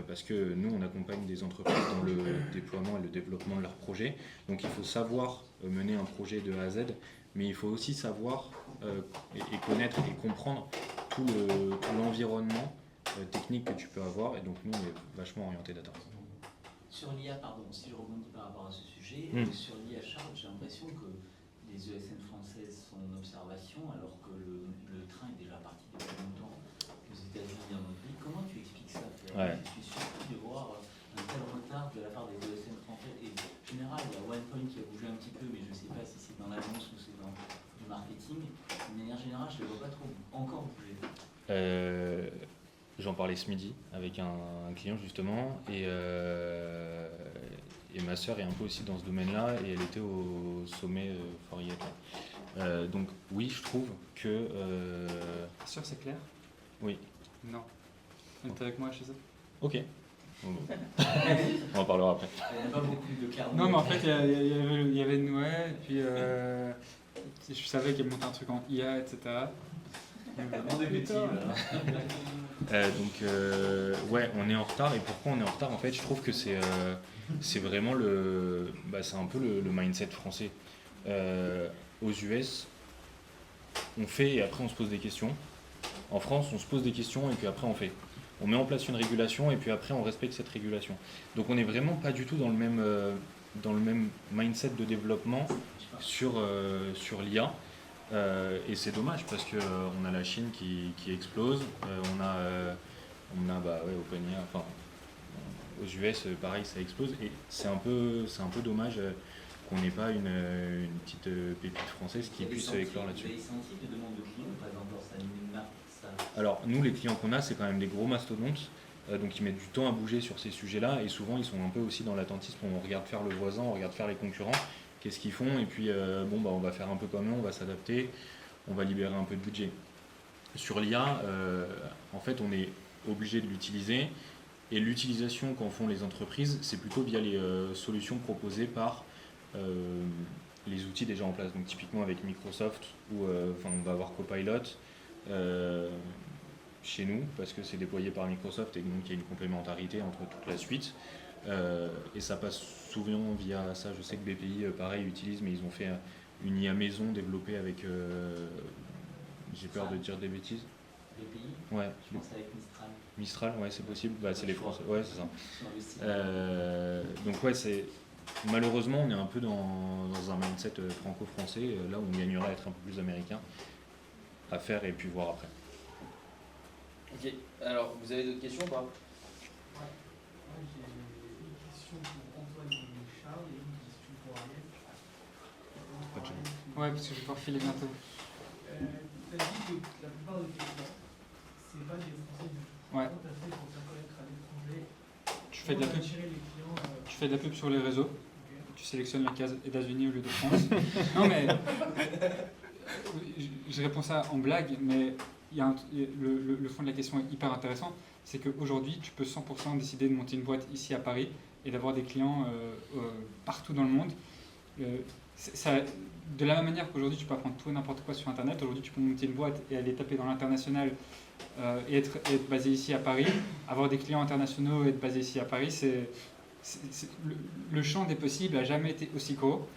parce que nous, on accompagne des entreprises dans le déploiement et le développement de leurs projets. Donc il faut savoir mener un projet de A à Z, mais il faut aussi savoir et connaître et comprendre tout l'environnement technique que tu peux avoir. Et donc nous, on est vachement orienté data. Sur l'IA, pardon, si je rebondis par rapport à ce sujet, sur l'IA Charles, j'ai l'impression que les ESN françaises sont en observation alors que le train est déjà parti depuis longtemps aux États-Unis et en autre pays. Comment tu expliques ça? Ouais. Je suis surpris de voir un tel retard de la part des ESN françaises. Et en général, il y a OnePoint qui a bougé un petit peu, mais je ne sais pas si c'est dans l'annonce ou c'est dans du marketing. De manière générale, je ne les vois pas trop encore bouger. J'en parlais ce midi avec un client justement, et ma sœur est un peu aussi dans ce domaine-là, et elle était au sommet For Yet. Donc oui, je trouve que... Sûr, c'est clair? Oui. Non. Elle est avec moi chez eux. Ok. Bon. On en parlera après. Il n'y a pas beaucoup de clairement. Non, mais en fait, il y avait Noël, et puis je savais qu'elle montait un truc en IA, etc. Ouais, on est en retard. Et pourquoi on est en retard? En fait, je trouve que c'est vraiment c'est un peu le mindset français. Aux US, on fait et après on se pose des questions. En France, on se pose des questions et puis après on fait. On met en place une régulation et puis après on respecte cette régulation. Donc on n'est vraiment pas du tout dans le même mindset de développement sur l'IA. Et c'est dommage parce qu'on a la Chine qui explose, on a OpenAI, enfin aux US pareil ça explose, et c'est un peu dommage qu'on n'ait pas une petite pépite française qui puisse éclore là-dessus. Vous avez senti des demandes de clients, par exemple, ça? Alors nous, les clients qu'on a, c'est quand même des gros mastodontes, donc ils mettent du temps à bouger sur ces sujets-là, et souvent ils sont un peu aussi dans l'attentisme, on regarde faire le voisin, on regarde faire les concurrents, qu'est-ce qu'ils font, et puis on va faire un peu comme eux, on va s'adapter, on va libérer un peu de budget. Sur l'IA, en fait, on est obligé de l'utiliser, et l'utilisation qu'en font les entreprises, c'est plutôt via les solutions proposées par les outils déjà en place. Donc typiquement avec Microsoft, où on va avoir Copilot chez nous, parce que c'est déployé par Microsoft, et donc il y a une complémentarité entre toute la suite. Et ça passe souvent via ça. Je sais que BPI, pareil, utilise, mais ils ont fait une IA maison développée avec... j'ai peur de dire des bêtises. BPI? Ouais. Je pense avec Mistral. Mistral, ouais, c'est possible. C'est les Français. Ouais, c'est ça. Donc ouais, malheureusement, on est un peu dans un mindset franco-français, là où on gagnerait à être un peu plus américain, à faire et puis voir après. Ok, alors vous avez d'autres questions ou pas? J'ai une question pour Antoine et Charles et une question pour Ariel. Ouais, parce que je vais pouvoir filer bientôt. Tu as dit que la plupart de tes clients, c'est pas des Français du tout. Ouais. Comment tu as fait pour faire connaître à l'étranger? Tu fais de la pub. Tu fais de la pub sur les réseaux. Tu sélectionnes la case États-Unis au lieu de France. Non mais je réponds ça en blague, mais le fond de la question est hyper intéressant. C'est qu'aujourd'hui, tu peux 100% décider de monter une boîte ici à Paris et d'avoir des clients partout dans le monde. De la même manière qu'aujourd'hui, tu peux apprendre tout et n'importe quoi sur Internet. Aujourd'hui, tu peux monter une boîte et aller taper dans l'international et être basé ici à Paris. Avoir des clients internationaux et être basé ici à Paris, le champ des possibles n'a jamais été aussi gros.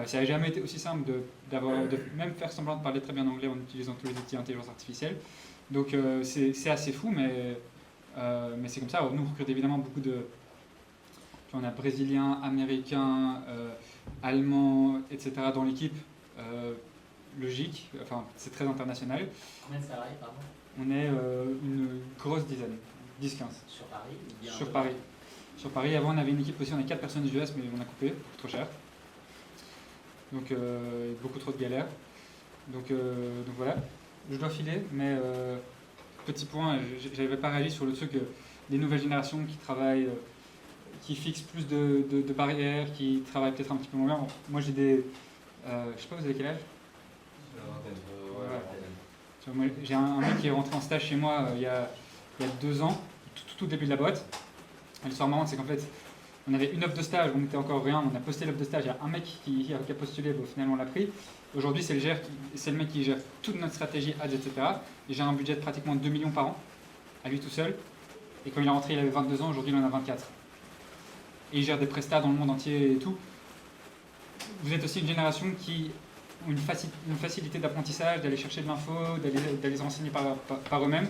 Ça n'a jamais été aussi simple de même faire semblant de parler très bien anglais en utilisant tous les outils d'intelligence artificielle. Donc c'est assez fou, mais c'est comme ça. Nous, on recrute évidemment beaucoup de... On a brésiliens, américains, allemands, etc. dans l'équipe. Logique, enfin c'est très international. Combien de salariés, pardon? On est une grosse dizaine, 10-15. Sur Paris ou bien Sur Paris. Sur Paris, avant on avait une équipe aussi, on a 4 personnes aux US, mais on a coupé, trop cher. Donc beaucoup trop de galères. Donc voilà, je dois filer, mais petit point, j'avais pas réagi sur le truc, les nouvelles générations qui travaillent qui fixent plus de barrières, qui travaillent peut-être un petit peu moins bien. Moi j'ai des... je sais pas, vous avez quel âge? Tu vois, moi, j'ai un mec qui est rentré en stage chez moi il y a 2 ans, tout début de la boîte. Et l'histoire marrante, c'est qu'en fait, on avait une offre de stage, on n'était encore rien, on a posté l'offre de stage, il y a un mec qui a postulé, bon, finalement on l'a pris. Aujourd'hui, c'est le mec qui gère toute notre stratégie ads, etc. Il gère un budget de pratiquement 2 millions par an, à lui tout seul. Et quand il est rentré, il avait 22 ans, aujourd'hui il en a 24. Et il gère des prestats dans le monde entier et tout. Vous êtes aussi une génération qui ont une facilité d'apprentissage, d'aller chercher de l'info, d'aller se renseigner par eux-mêmes,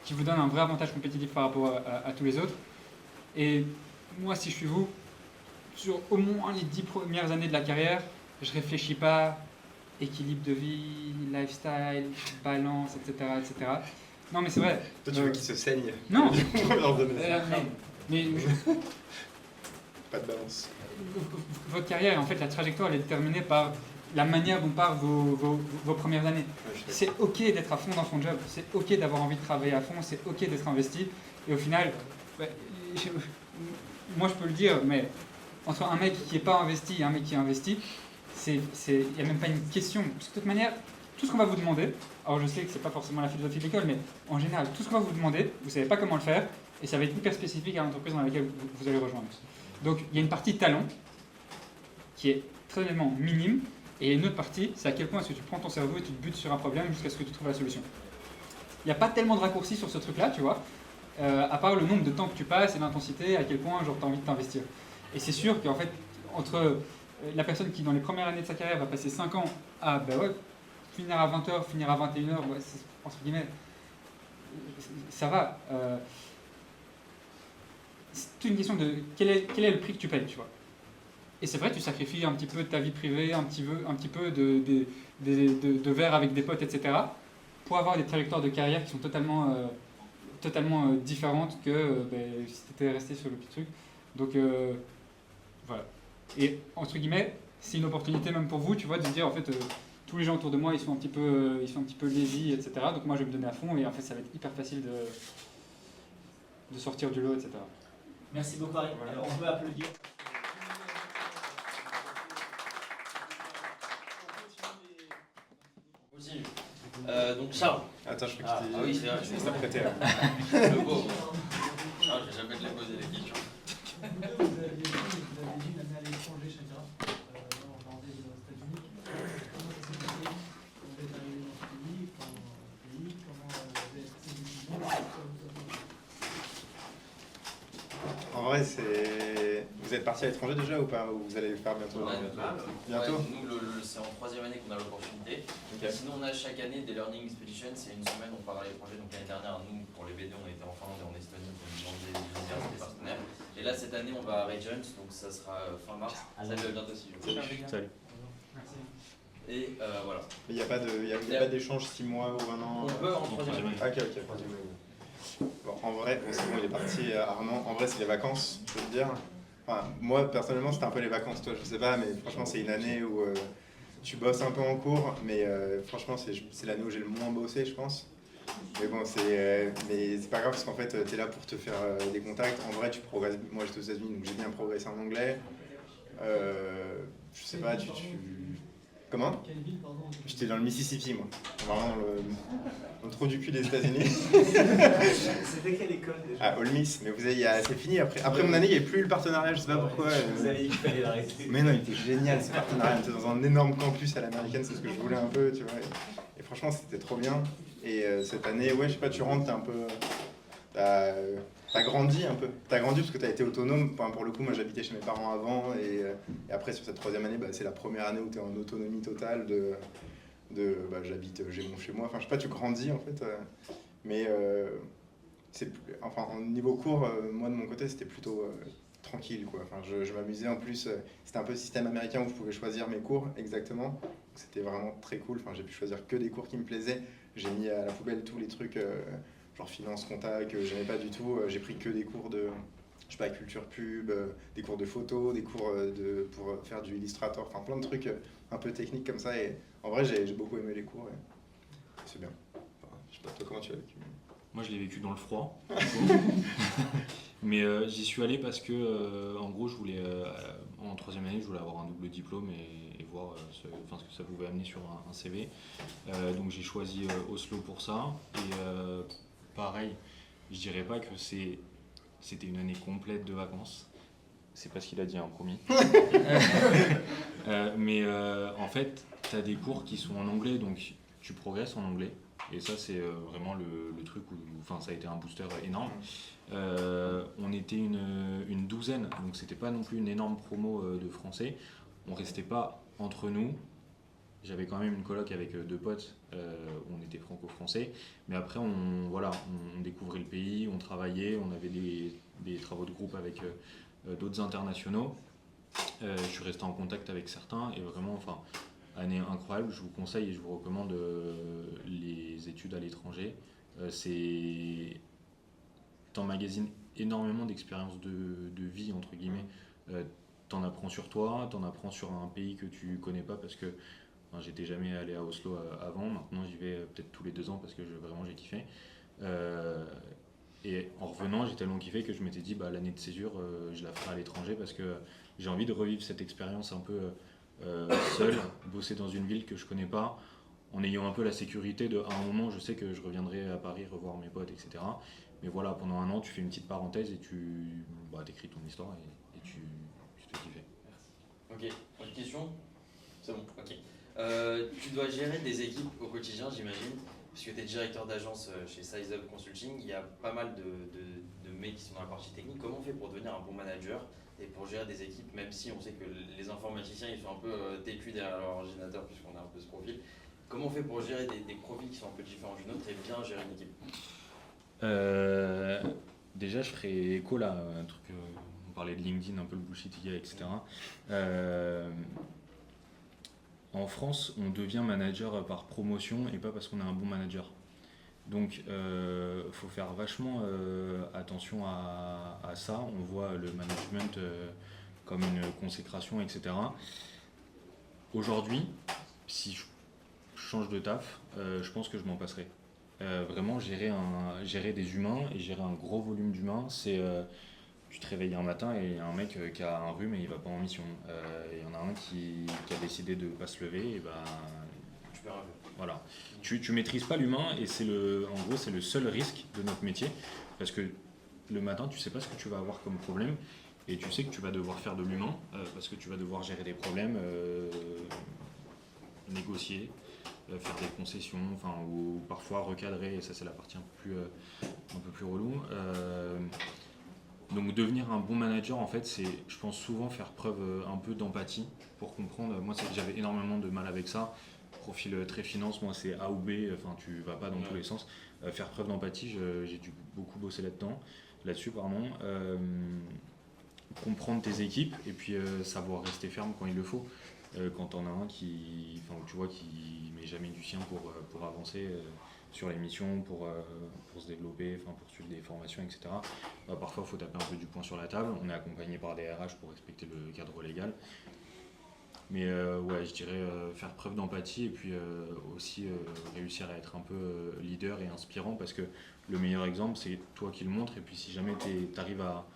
qui vous donne un vrai avantage compétitif par rapport à tous les autres. Et moi, si je suis vous, sur au moins les 10 premières années de la carrière, je réfléchis pas équilibre de vie, lifestyle, balance, etc. etc. Non, mais c'est vrai. Toi, tu veux qu'il se saigne? Non. Mais pas de balance. Votre carrière, en fait, la trajectoire, elle est déterminée par la manière dont partent vos premières années. Ouais, C'est ok d'être à fond dans son job, c'est ok d'avoir envie de travailler à fond, c'est ok d'être investi. Et au final, moi je peux le dire, mais entre un mec qui n'est pas investi et un mec qui est investi, il n'y a même pas une question. Parce que de toute manière, tout ce qu'on va vous demander, alors je sais que ce n'est pas forcément la philosophie de l'école, mais en général, tout ce qu'on va vous demander, vous ne savez pas comment le faire, et ça va être hyper spécifique à l'entreprise dans laquelle vous allez rejoindre. Donc il y a une partie talent qui est très minime, et il y a une autre partie, c'est à quel point est-ce que tu prends ton cerveau et tu te butes sur un problème jusqu'à ce que tu trouves la solution. Il n'y a pas tellement de raccourcis sur ce truc-là, tu vois, à part le nombre de temps que tu passes et l'intensité, à quel point tu as envie de t'investir. Et c'est sûr qu'en fait, entre la personne qui, dans les premières années de sa carrière, va passer 5 ans à finir à 20h, finir à 21h, entre guillemets, ça va. C'est une question de quel est le prix que tu payes, tu vois. Et c'est vrai, tu sacrifies un petit peu de ta vie privée, un petit peu de verre avec des potes, etc. pour avoir des trajectoires de carrière qui sont totalement différentes que si tu étais resté sur le petit truc. Donc voilà. Et entre guillemets, c'est une opportunité même pour vous, tu vois, de se dire en fait tous les gens autour de moi ils sont un petit peu lazy, etc. Donc moi je vais me donner à fond et en fait ça va être hyper facile de sortir du lot, etc. Merci beaucoup, Harry. Alors, on peut applaudir. On continue. Donc Charles. Attends, je crois Ah oui, c'est vrai. je t'ai prêté. Le beau. Non, je vais jamais te les poser les questions. Vous avez dit une année à l'étranger chacun, en Vendée et aux États-Unis. Comment ça s'est passé? Quand vous êtes arrivé dans ce pays, comment vous avez pris ces décisions? En vrai, vous êtes parti à l'étranger déjà ou pas? Ou vous allez le faire bientôt? Bientôt? Ouais, nous, c'est en 3e année qu'on a l'opportunité. Okay. Sinon, on a chaque année des Learning Expeditions. C'est une semaine, on part à l'étranger. Donc l'année dernière, nous, pour les BD, on était en Finlande et en Estonie pour une grande université partenaire. Et là, cette année, on va à Regents, donc ça sera fin mars. Salut, à bientôt si je veux. Salut. Et voilà. Il n'y a pas d'échange 6 mois ou 1 an? On peut en 3e année. Ok. Bon, en vrai, c'est bon, il est parti Armand. En vrai, c'est les vacances, je peux te dire. Enfin, moi, personnellement, c'était un peu les vacances. Toi, je sais pas, mais franchement, c'est une année où tu bosses un peu en cours. Mais franchement, c'est l'année où j'ai le moins bossé, je pense. Mais bon, mais c'est pas grave parce qu'en fait, tu es là pour te faire des contacts. En vrai, tu progresses. Moi, j'étais aux États-Unis, donc j'ai bien progressé en anglais. Je sais pas, Comment? Quelle ville, pardon? J'étais dans le Mississippi, moi. Vraiment dans le trou du cul des États-Unis. C'était quelle école déjà? Ah, Ole Miss, mais c'est fini. Après mon année, il n'y avait plus le partenariat, je sais pas pourquoi. Vous avez dit qu'il fallait l'arrêter. Mais non, il était génial ce partenariat. On était dans un énorme campus à l'américaine, c'est ce que je voulais un peu, tu vois. Et franchement, c'était trop bien. Et cette année, ouais, je sais pas, tu rentres, t'es un peu. T'as grandi un peu. T'as grandi parce que t'as été autonome. Enfin, pour le coup, moi j'habitais chez mes parents avant. Et après, sur cette 3e année, c'est la première année où t'es en autonomie totale j'habite, j'ai mon chez moi. Enfin, je sais pas, tu grandis en fait. Mais au niveau cours, moi de mon côté, c'était plutôt tranquille, quoi. Enfin, je m'amusais en plus. C'était un peu le système américain où je pouvais choisir mes cours exactement. C'était vraiment très cool. Enfin, j'ai pu choisir que des cours qui me plaisaient. J'ai mis à la poubelle tous les trucs. Genre finance, compta, que j'aimais pas du tout. J'ai pris que des cours de, je sais pas, culture pub, des cours de photo, des cours pour faire du Illustrator, enfin plein de trucs un peu techniques comme ça. Et en vrai, j'ai beaucoup aimé les cours. Et c'est bien. Enfin, je sais pas, toi, comment tu as vécu? Moi, je l'ai vécu dans le froid. Mais j'y suis allé parce que, en gros, je voulais, en troisième année, je voulais avoir un double diplôme et voir ce que ça pouvait amener sur un CV. Donc j'ai choisi Oslo pour ça. Et pareil, je dirais pas que c'était une année complète de vacances. C'est pas ce qu'il a dit, hein, promis. Mais en fait, tu as des cours qui sont en anglais, donc tu progresses en anglais. Et ça, c'est vraiment le truc où ça a été un booster énorme. On était une douzaine, donc c'était pas non plus une énorme promo de français. On restait pas entre nous. J'avais quand même une coloc avec deux potes, où on était franco-français. Mais après, on découvrait le pays, on travaillait, on avait des travaux de groupe avec d'autres internationaux. Je suis resté en contact avec certains et vraiment, année incroyable. Je vous conseille et je vous recommande les études à l'étranger. T'emmagasines énormément d'expériences de vie, entre guillemets. T'en apprends sur toi, t'en apprends sur un pays que tu connais pas parce que j'étais jamais allé à Oslo avant. Maintenant, j'y vais peut-être tous les 2 ans parce que vraiment j'ai kiffé. Et en revenant, j'ai tellement kiffé que je m'étais dit l'année de césure, je la ferai à l'étranger parce que j'ai envie de revivre cette expérience un peu seul, bosser dans une ville que je connais pas, en ayant un peu la sécurité à un moment, je sais que je reviendrai à Paris revoir mes potes, etc. Mais voilà, pendant un an, tu fais une petite parenthèse et tu écris ton histoire et tu te kiffes. Ok, autre question? C'est bon, ok. Tu dois gérer des équipes au quotidien, j'imagine, puisque tu es directeur d'agence chez Size Up Consulting. Il y a pas mal de mecs qui sont dans la partie technique. Comment on fait pour devenir un bon manager et pour gérer des équipes, même si on sait que les informaticiens ils sont un peu têtus derrière leur ordinateur, puisqu'on a un peu ce profil. Comment on fait pour gérer des profils qui sont un peu différents d'une autre et bien gérer une équipe? Déjà, je ferai écho là, un truc, on parlait de LinkedIn, un peu le bullshit, etc. En France, on devient manager par promotion et pas parce qu'on est un bon manager. Donc, faut faire vachement attention à ça. On voit le management comme une consécration, etc. Aujourd'hui, si je change de taf, je pense que je m'en passerai. Vraiment, gérer des humains et gérer un gros volume d'humains, c'est tu te réveilles un matin et il y a un mec qui a un rhume et il va pas en mission. Il y en a un qui a décidé de pas se lever et Tu perds un peu. voilà. Tu maîtrises pas l'humain et en gros c'est le seul risque de notre métier parce que le matin tu sais pas ce que tu vas avoir comme problème et tu sais que tu vas devoir faire de l'humain parce que tu vas devoir gérer des problèmes, négocier, faire des concessions, ou parfois recadrer, et ça c'est la partie un peu plus relou. Donc devenir un bon manager, en fait, c'est, je pense, souvent faire preuve un peu d'empathie pour comprendre. Moi, j'avais énormément de mal avec ça. Profil très finance, moi c'est A ou B, tu vas pas dans tous les sens. Faire preuve d'empathie, j'ai dû beaucoup bosser là-dessus. Comprendre tes équipes et puis savoir rester ferme quand il le faut. Quand t'en as un qui met jamais du sien pour avancer sur les missions, pour se développer, pour suivre des formations, etc. Parfois, il faut taper un peu du poing sur la table. On est accompagné par des RH pour respecter le cadre légal. Mais je dirais faire preuve d'empathie et puis aussi réussir à être un peu leader et inspirant parce que le meilleur exemple, c'est toi qui le montres. Et puis si jamais tu arrives à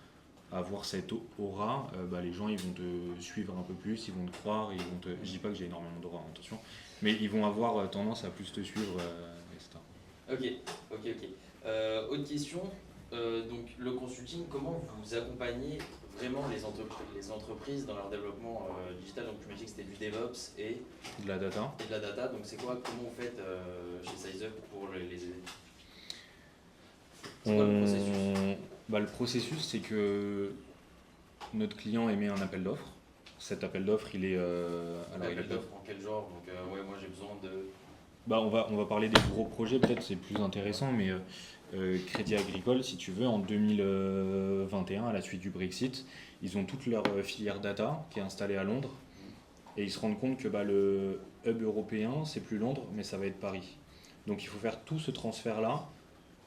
avoir cette aura, les gens ils vont te suivre un peu plus, ils vont te croire, je dis pas que j'ai énormément d'aura, attention, mais ils vont avoir tendance à plus te suivre, etc. Ok. Autre question, donc le consulting, comment vous accompagnez vraiment les entreprises dans leur développement digital? Donc tu m'as dit que c'était du DevOps et de la data. Donc c'est comment vous faites chez SizeUp pour les aider? C'est quoi le processus? Le processus, c'est que notre client émet un appel d'offres. Cet appel d'offres, il est... appel d'offres en quel genre? Donc moi j'ai besoin de... On va parler des gros projets, peut-être c'est plus intéressant, mais Crédit Agricole, si tu veux, en 2021, à la suite du Brexit, ils ont toute leur filière data qui est installée à Londres et ils se rendent compte que le hub européen, c'est plus Londres, mais ça va être Paris. Donc il faut faire tout ce transfert-là,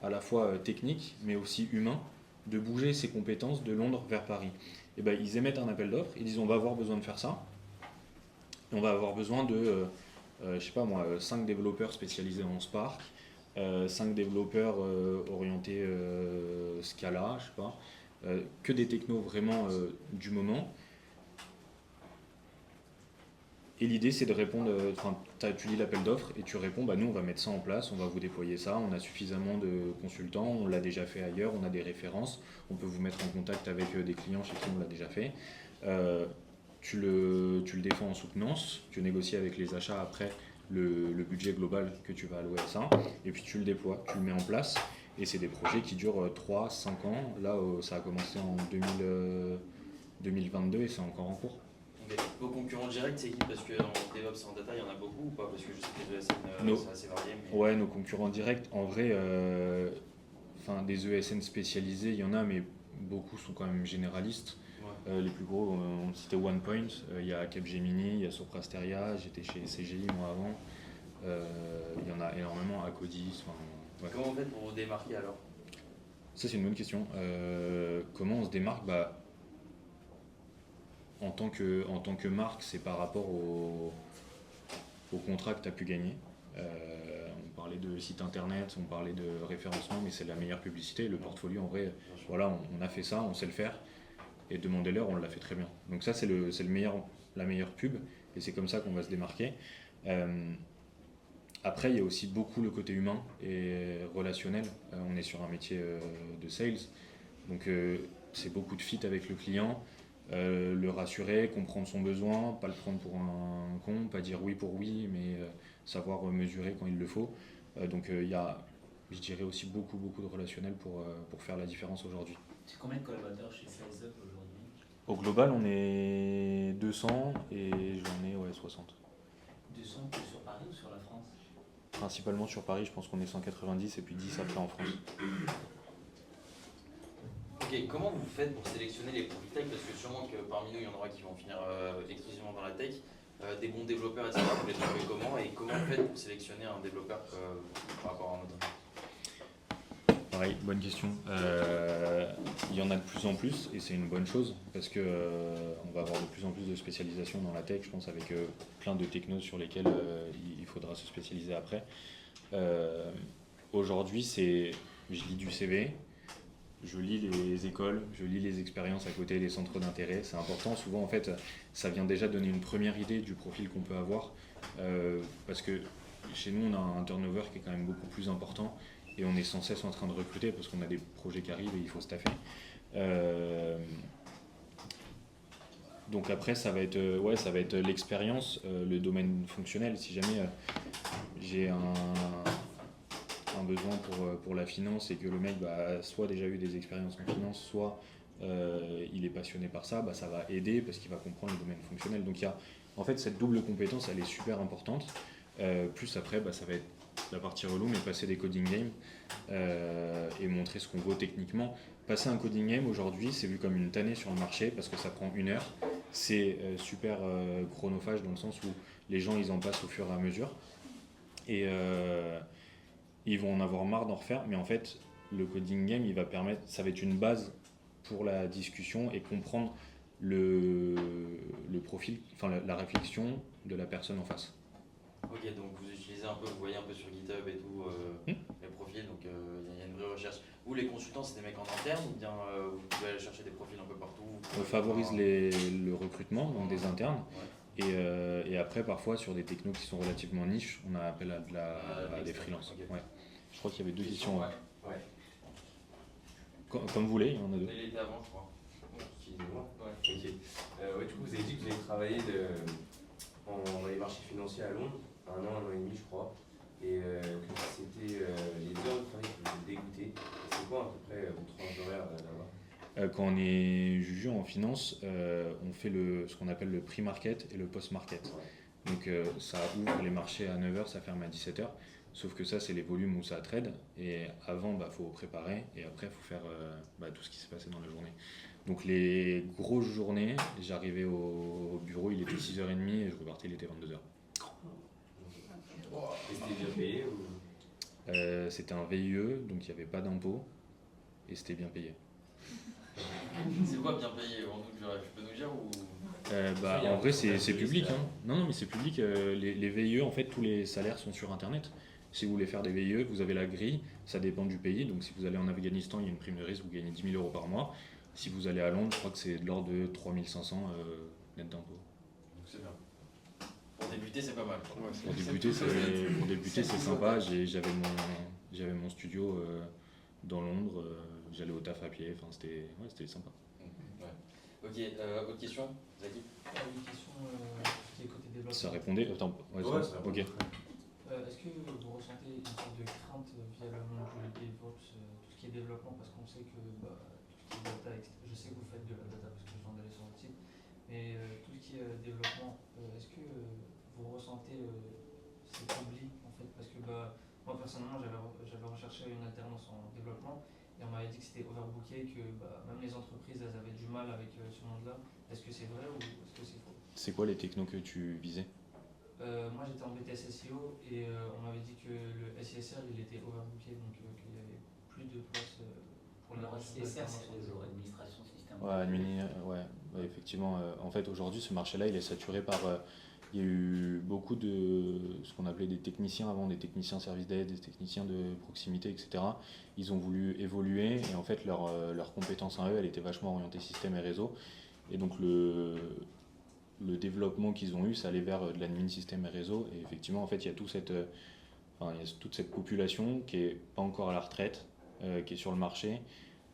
à la fois technique, mais aussi humain, de bouger ses compétences de Londres vers Paris. Et ils émettent un appel d'offres, ils disent on va avoir besoin de faire ça, et on va avoir besoin de... 5 développeurs spécialisés en Spark, 5 développeurs orientés Scala, que des technos vraiment du moment. Et l'idée, c'est de répondre, tu lis l'appel d'offres et tu réponds, nous, on va mettre ça en place, on va vous déployer ça, on a suffisamment de consultants, on l'a déjà fait ailleurs, on a des références, on peut vous mettre en contact avec des clients chez qui on l'a déjà fait. Tu le défends en soutenance, tu négocies avec les achats après le budget global que tu vas allouer à ça, et puis tu le déploies, tu le mets en place, et c'est des projets qui durent 3-5 ans. Là, ça a commencé en 2022 et c'est encore en cours. Vos concurrents directs, c'est qui? Parce qu'en DevOps et en data, il y en a beaucoup ou pas? Parce que je sais que les ESN, c'est assez varié. Mais... Ouais, nos concurrents directs, en vrai, des ESN spécialisés, il y en a, mais beaucoup sont quand même généralistes. Ouais. Les plus gros, on citait OnePoint, il y a Capgemini, il y a Soprasteria, j'étais chez CGI moi avant. Il y en a énormément, Acodis. Ouais. Comment on fait pour vous démarquer alors? Ça, c'est une bonne question. Comment on se démarque? En tant que marque, c'est par rapport au contrat que tu as pu gagner. On parlait de site internet, on parlait de référencement, mais c'est la meilleure publicité. Le portfolio, en vrai, voilà, on a fait ça, on sait le faire. Et demandez-leur, on l'a fait très bien. Donc ça, c'est la meilleure pub, et c'est comme ça qu'on va se démarquer. Après, il y a aussi beaucoup le côté humain et relationnel. On est sur un métier de sales, donc c'est beaucoup de fit avec le client. Le rassurer, comprendre son besoin, pas le prendre pour un con, pas dire oui pour oui, mais savoir mesurer quand il le faut. Donc il y a, je dirais aussi beaucoup de relationnel pour faire la différence aujourd'hui. C'est combien de collaborateurs chez SalesUp aujourd'hui? Au global, on est 200 et j'en ai 60. 200 que sur Paris ou sur la France? Principalement sur Paris, je pense qu'on est 190 et puis 10 après en France. Ok, comment vous faites pour sélectionner les profils tech? Parce que sûrement que parmi nous, il y en aura qui vont finir exclusivement dans la tech. Des bons développeurs, etc. Vous les trouvez comment? Et comment vous faites pour sélectionner un développeur par rapport à un autre? Pareil, bonne question. Il y en a de plus en plus et c'est une bonne chose parce que on va avoir de plus en plus de spécialisation dans la tech, je pense, avec plein de technos sur lesquels il faudra se spécialiser après. Aujourd'hui, je lis du CV. Je lis les écoles, je lis les expériences à côté des centres d'intérêt. C'est important. Souvent, en fait, ça vient déjà donner une première idée du profil qu'on peut avoir. Parce que chez nous, on a un turnover qui est quand même beaucoup plus important. Et on est sans cesse en train de recruter parce qu'on a des projets qui arrivent et il faut staffer. Donc après, ça va être l'expérience, le domaine fonctionnel. Si jamais j'ai un besoin pour la finance et que le mec a soit déjà eu des expériences en finance, soit il est passionné par ça, ça va aider parce qu'il va comprendre le domaine fonctionnel. Donc il y a en fait cette double compétence, elle est super importante. Plus après, ça va être la partie relou, mais passer des coding games et montrer ce qu'on vaut techniquement. Passer un coding game aujourd'hui, c'est vu comme une tannée sur le marché parce que ça prend 1 heure. C'est super chronophage dans le sens où les gens ils en passent au fur et à mesure. Et ils vont en avoir marre d'en refaire, mais en fait, le coding game, ça va être une base pour la discussion et comprendre le profil, la réflexion de la personne en face. Ok, donc vous utilisez un peu, vous voyez un peu sur GitHub et tout, les profils, donc il y a une vraie recherche. Vous, les consultants, c'est des mecs en interne ou bien vous pouvez aller chercher des profils un peu partout? On favorise le recrutement, donc des internes. Ouais. Et après, parfois, sur des technos qui sont relativement niches, on a appel à des freelances. Okay. Ouais. Je crois qu'il y avait 2 questions. Ouais. Comme vous voulez, il y en a 2. Il était avant, je crois. Excusez-moi. Ouais. Ok. Du coup, vous avez dit que vous avez travaillé dans les marchés financiers à Londres, 1 an et demi, je crois. Et que c'était les heures de travail qui vous ont dégoûté. C'est quoi à peu près votre tranche d'horaire là-bas? Quand on est jugé en finance, on fait ce qu'on appelle le pre-market et le post-market. Ouais. Donc ça ouvre les marchés à 9h, ça ferme à 17h. Sauf que ça, c'est les volumes où ça trade. Et avant, faut préparer. Et après, il faut faire tout ce qui s'est passé dans la journée. Donc les grosses journées, j'arrivais au bureau, il était 6h30 et je repartais, il était 22h. Et c'était bien payé ou... C'était un VIE, donc il n'y avait pas d'impôt. Et c'était bien payé. C'est quoi bien payé? Tu peux nous dire ou... En vrai, c'est public. Hein. Non, mais c'est public. Les VIE, en fait, tous les salaires sont sur Internet. Si vous voulez faire des VIE, vous avez la grille. Ça dépend du pays. Donc, si vous allez en Afghanistan, il y a une prime de risque, vous gagnez 10 000 € par mois. Si vous allez à Londres, je crois que c'est de l'ordre de 3500 net d'impôt. Donc c'est bien. Pour débuter, c'est pas mal. Ouais, Pour débuter, c'est sympa. J'avais mon studio dans Londres, j'allais au taf à pied, enfin, c'était sympa. Ouais. Ok, autre question, Zaki? Une question qui est côté développement. Ça répondait. Attends, Ouais, ça ok. Est-ce que vous ressentez une sorte de crainte via le monde du DevOps, tout ce qui est développement, parce qu'on sait que tout ce qui est data, je sais que vous faites de la data parce que je viens d'aller sur votre site, mais tout ce qui est développement, est-ce que vous ressentez cet oubli en fait? Parce que moi personnellement j'avais recherché une alternance en développement et on m'avait dit que c'était overbooké, que même les entreprises elles avaient du mal avec ce monde-là. Est-ce que c'est vrai ou est-ce que c'est faux? C'est quoi les technos que tu visais? Moi j'étais en BTS SEO et on m'avait dit que le SISR il était overbooké, donc qu'il y avait plus de place pour les Alors, recherches CSR, d'alternance. c'est réseau, administration système. Ouais, effectivement. En fait, aujourd'hui, ce marché-là, il est saturé par. Il y a eu beaucoup de ce qu'on appelait des techniciens avant, des techniciens service d'aide, des techniciens de proximité, etc. Ils ont voulu évoluer et en fait, leur compétence à eux, elle était vachement orientée système et réseau. Et donc, le développement qu'ils ont eu, ça allait vers de l'admin système et réseau. Et effectivement, en fait, il y a toute cette population qui n'est pas encore à la retraite, qui est sur le marché.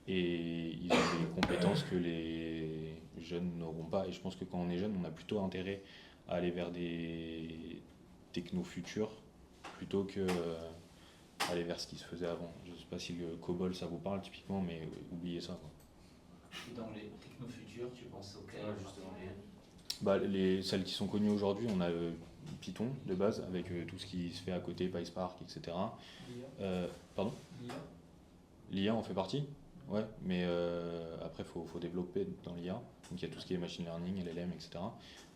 Et ils ont des compétences que les jeunes n'auront pas. Et je pense que quand on est jeune, on a plutôt intérêt à aller vers des technos futurs plutôt que aller vers ce qui se faisait avant. Je ne sais pas si le COBOL ça vous parle typiquement, mais oubliez ça, quoi. Et dans les technos futurs, tu penses auxquels justement Celles qui sont connues aujourd'hui, on a Python de base avec tout ce qui se fait à côté, PySpark, etc. Pardon ? L'IA en fait partie. Ouais, mais après, faut développer dans l'IA. Donc, il y a tout ce qui est machine learning, LLM, etc.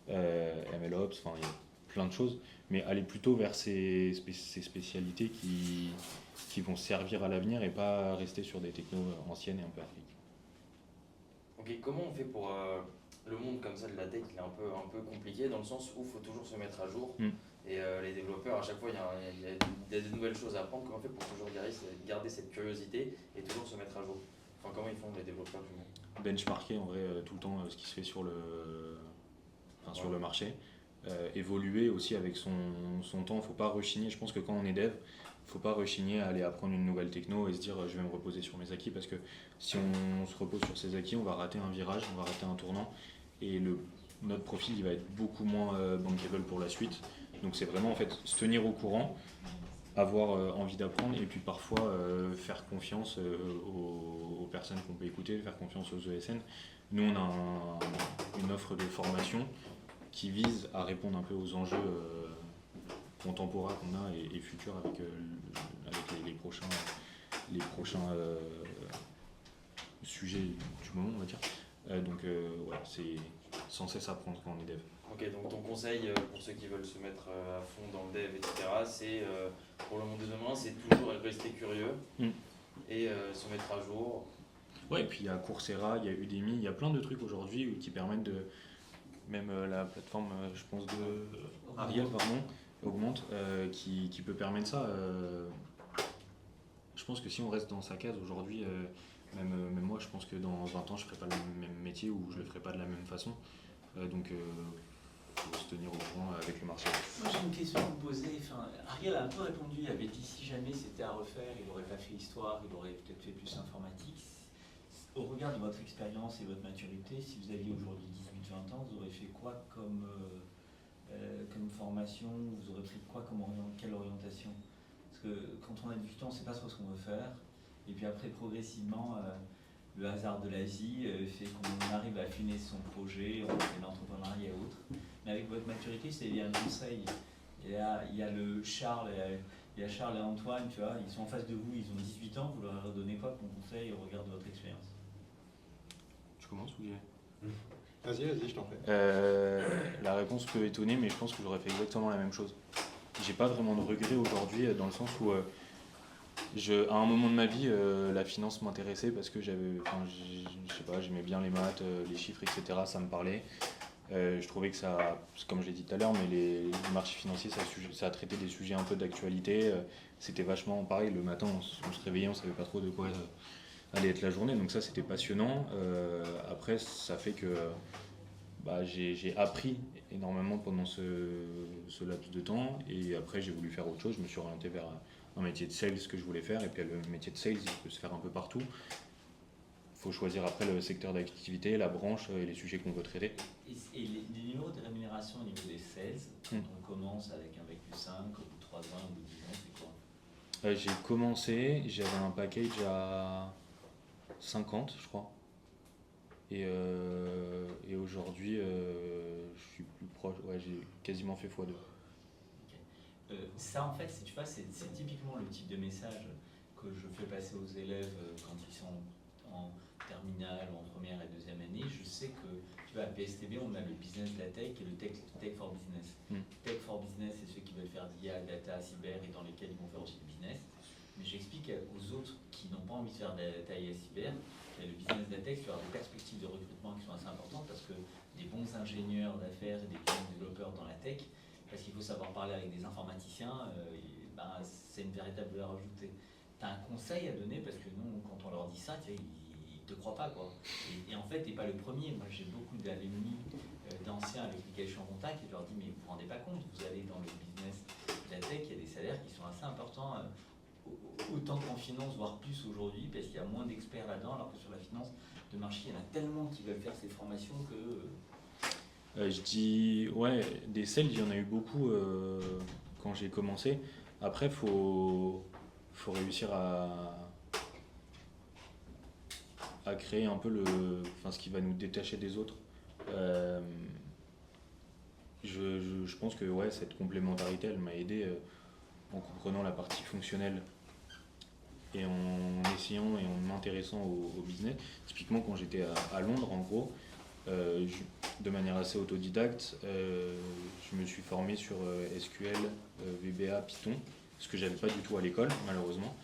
MLOps, enfin, il y a plein de choses. Mais aller plutôt vers ces spécialités qui vont servir à l'avenir et pas rester sur des technos anciennes et un peu archaïques. Ok, comment on fait pour le monde comme ça de la tech, il est un peu compliqué dans le sens où il faut toujours se mettre à jour. Et les développeurs, à chaque fois, il y a des nouvelles choses à apprendre. Comment on fait pour toujours garder cette curiosité et toujours se mettre à jour? Enfin, comment ils font les développeurs du monde? Benchmarker en vrai tout le temps ce qui se fait sur le marché. Évoluer aussi avec son temps. Il ne faut pas rechigner. Je pense que quand on est dev, il ne faut pas rechigner à aller apprendre une nouvelle techno et se dire je vais me reposer sur mes acquis, parce que si on se repose sur ses acquis, on va rater un virage, on va rater un tournant et notre profil il va être beaucoup moins bankable pour la suite. Donc c'est vraiment en fait se tenir au courant, avoir envie d'apprendre et puis parfois faire confiance aux personnes qu'on peut écouter, faire confiance aux ESN. Nous on a une offre de formation qui vise à répondre un peu aux enjeux contemporains qu'on a et futurs avec les prochains sujets du moment, on va dire. Donc c'est sans cesse apprendre quand on est dev. Ok, donc ton conseil pour ceux qui veulent se mettre à fond dans le dev, etc., c'est pour le monde de demain, c'est toujours rester curieux et se mettre à jour. Ouais, et puis il y a Coursera, il y a Udemy, il y a plein de trucs aujourd'hui qui permettent de. Même la plateforme, je pense, de Ariel, Augmente, qui peut permettre ça. Je pense que si on reste dans sa case aujourd'hui, même moi, je pense que dans 20 ans, je ne ferai pas le même métier ou je ne le ferai pas de la même façon. Donc, il faut se tenir au courant avec le marché. Moi, j'ai une question à vous poser. Ariel a un peu répondu. Il avait dit si jamais c'était à refaire, il n'aurait pas fait histoire, il aurait peut-être fait plus informatique. Au regard de votre expérience et votre maturité, si vous aviez aujourd'hui 18-20 ans, vous aurez fait quoi comme formation? Vous aurez pris quoi quelle orientation? Parce que quand on a 18 ans, on ne sait pas trop ce qu'on veut faire. Et puis après, progressivement, le hasard de la vie fait qu'on arrive à affiner son projet, on fait l'entrepreneuriat et autres. Mais avec votre maturité, c'est bien un conseil. Il y a Charles et Antoine, tu vois, ils sont en face de vous, ils ont 18 ans, vous leur avez donné quoi comme conseil au regard de votre expérience? Tu commences ou Vas-y, je t'en prie. La réponse peut étonner, mais je pense que j'aurais fait exactement la même chose. J'ai pas vraiment de regrets aujourd'hui, dans le sens où à un moment de ma vie, la finance m'intéressait parce que j'aimais bien les maths, les chiffres, etc. Ça me parlait. Je trouvais que ça, comme je l'ai dit tout à l'heure, mais les marchés financiers, ça a traité des sujets un peu d'actualité. C'était vachement pareil. Le matin, on se réveillait, on savait pas trop de quoi allait être la journée. Donc ça, c'était passionnant. Après, ça fait que j'ai appris énormément pendant ce laps de temps. Et après, j'ai voulu faire autre chose. Je me suis orienté vers un métier de sales que je voulais faire. Et puis le métier de sales, il peut se faire un peu partout. Il faut choisir après le secteur d'activité, la branche et les sujets qu'on veut traiter. Et les niveaux de rémunération au niveau des sales, quand on commence avec un bac plus 5, au bout de 3 ans, au bout de 10 ans, c'est quoi? J'ai commencé, j'avais un package à 50, je crois. Et aujourd'hui, je suis plus proche, ouais, j'ai quasiment fait x2. Ça, en fait, tu vois, c'est typiquement le type de message que je fais passer aux élèves quand ils sont en terminale, en première et deuxième année. Je sais que, tu vois, à PSTB, on a le business de la tech et le tech for business. Tech for business, c'est ceux qui veulent faire d'IA, data, cyber et dans lesquels ils vont faire aussi du business. Mais j'explique aux autres qui n'ont pas envie de faire de la data et cyber, que le business de la tech, tu as des perspectives de recrutement qui sont assez importantes parce que des bons ingénieurs d'affaires et des bons développeurs dans la tech, parce qu'il faut savoir parler avec des informaticiens, c'est une véritable valeur ajoutée. Tu as un conseil à donner parce que nous, quand on leur dit ça, ils ne te croient pas, quoi. Et en fait, tu n'es pas le premier. Moi, j'ai beaucoup d'alumni d'anciens avec lesquels je suis en contact et je leur dis, mais vous ne vous rendez pas compte, vous allez dans le business de la tech, il y a des salaires qui sont assez importants, autant qu'en finance, voire plus aujourd'hui, parce qu'il y a moins d'experts là-dedans, alors que sur la finance de marché, il y en a tellement qui veulent faire ces formations que... Je dis, ouais, des sales, il y en a eu beaucoup quand j'ai commencé. Après, faut réussir à créer un peu ce qui va nous détacher des autres. Je pense que ouais, cette complémentarité, elle m'a aidé en comprenant la partie fonctionnelle et en essayant et en m'intéressant au business. Typiquement, quand j'étais à Londres, en gros, de manière assez autodidacte, je me suis formé sur SQL, VBA, Python, ce que j'avais pas du tout à l'école, malheureusement,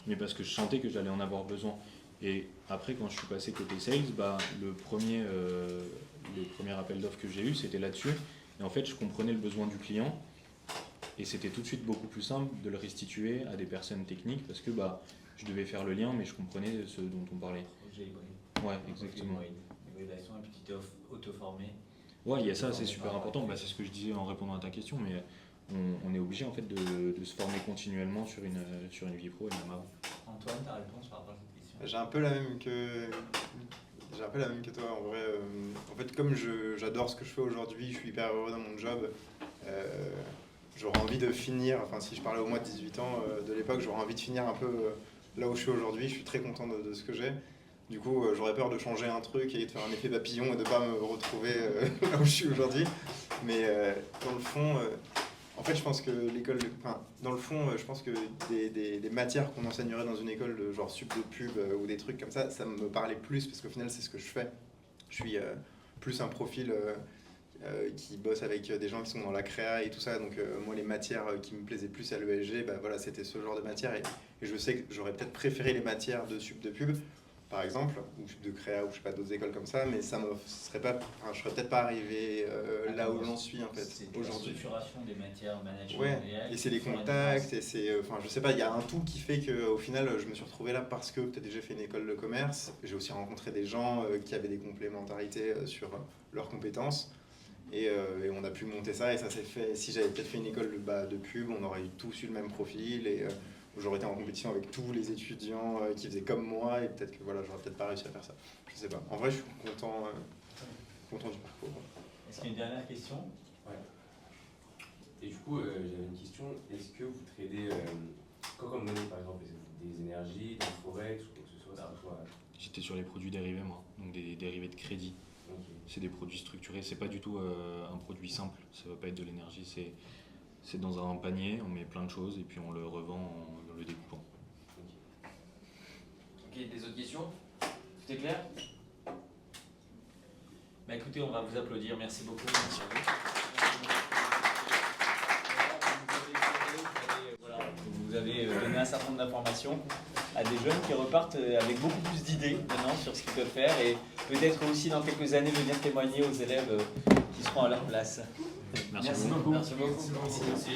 mais parce que je sentais que j'allais en avoir besoin. Et après, quand je suis passé côté sales, le premier appel d'offres que j'ai eu, c'était là-dessus. Et en fait, je comprenais le besoin du client. Et c'était tout de suite beaucoup plus simple de le restituer à des personnes techniques parce que je devais faire le lien, mais je comprenais ce dont on parlait. Projet hybride. Ouais, exactement. Hybridation, et puis tu t'es auto-formé. Ouais, il y a ça, c'est super important. C'est ce que je disais en répondant à ta question, mais on est obligé en fait de se former continuellement sur une vie pro et même avant. Antoine, ta réponse par rapport à cette question? J'ai un peu la même que toi en vrai. En fait, comme j'adore ce que je fais aujourd'hui, je suis hyper heureux dans mon job. J'aurais envie de finir, si je parlais au moins de 18 ans de l'époque, j'aurais envie de finir un peu là où je suis aujourd'hui. Je suis très content de ce que j'ai. Du coup, j'aurais peur de changer un truc et de faire un effet papillon et de ne pas me retrouver là où je suis aujourd'hui. Mais dans le fond, en fait, je pense que je pense que des matières qu'on enseignerait dans une école de genre sup de pub ou des trucs comme ça me parlait plus parce qu'au final, c'est ce que je fais. Je suis plus un profil qui bosse avec des gens qui sont dans la créa et tout ça. Donc moi, les matières qui me plaisaient plus à l'ESG, c'était ce genre de matières. Et je sais que j'aurais peut-être préféré les matières de sup de pub, par exemple, ou de créa, ou je sais pas, d'autres écoles comme ça, mais ça me serait pas, je serais peut-être pas arrivé là où j'en suis en fait aujourd'hui. C'est la structuration des matières management. Ouais, et c'est les contacts, et c'est, je sais pas, il y a un tout qui fait qu'au final, je me suis retrouvé là parce que peut-être j'ai fait une école de commerce, j'ai aussi rencontré des gens qui avaient des complémentarités sur leurs compétences, et on a pu monter ça, et ça s'est fait. Si j'avais peut-être fait une école de pub, on aurait eu tous eu le même profil, et j'aurais été en compétition avec tous les étudiants qui faisaient comme moi, et peut-être que j'aurais peut-être pas réussi à faire ça. Je sais pas. En vrai, je suis content du parcours. Est-ce qu'il y a une dernière question? Ouais. Et du coup, j'avais une question. Est-ce que vous tradez quoi comme monnaie, par exemple? Des énergies, des forex ou quoi que ce soit? J'étais sur les produits dérivés, moi, donc des dérivés de crédit. Okay. C'est des produits structurés, c'est pas du tout un produit simple, ça va pas être de l'énergie, c'est dans un panier, on met plein de choses et puis on le revend en le découpant. Ok, des autres questions? Tout est clair? Écoutez, on va vous applaudir, merci beaucoup. Merci à vous. Vous avez donné un certain nombre d'informations à des jeunes qui repartent avec beaucoup plus d'idées maintenant sur ce qu'ils peuvent faire et peut-être aussi dans quelques années venir témoigner aux élèves qui seront à leur place. Merci beaucoup. Merci beaucoup. Merci.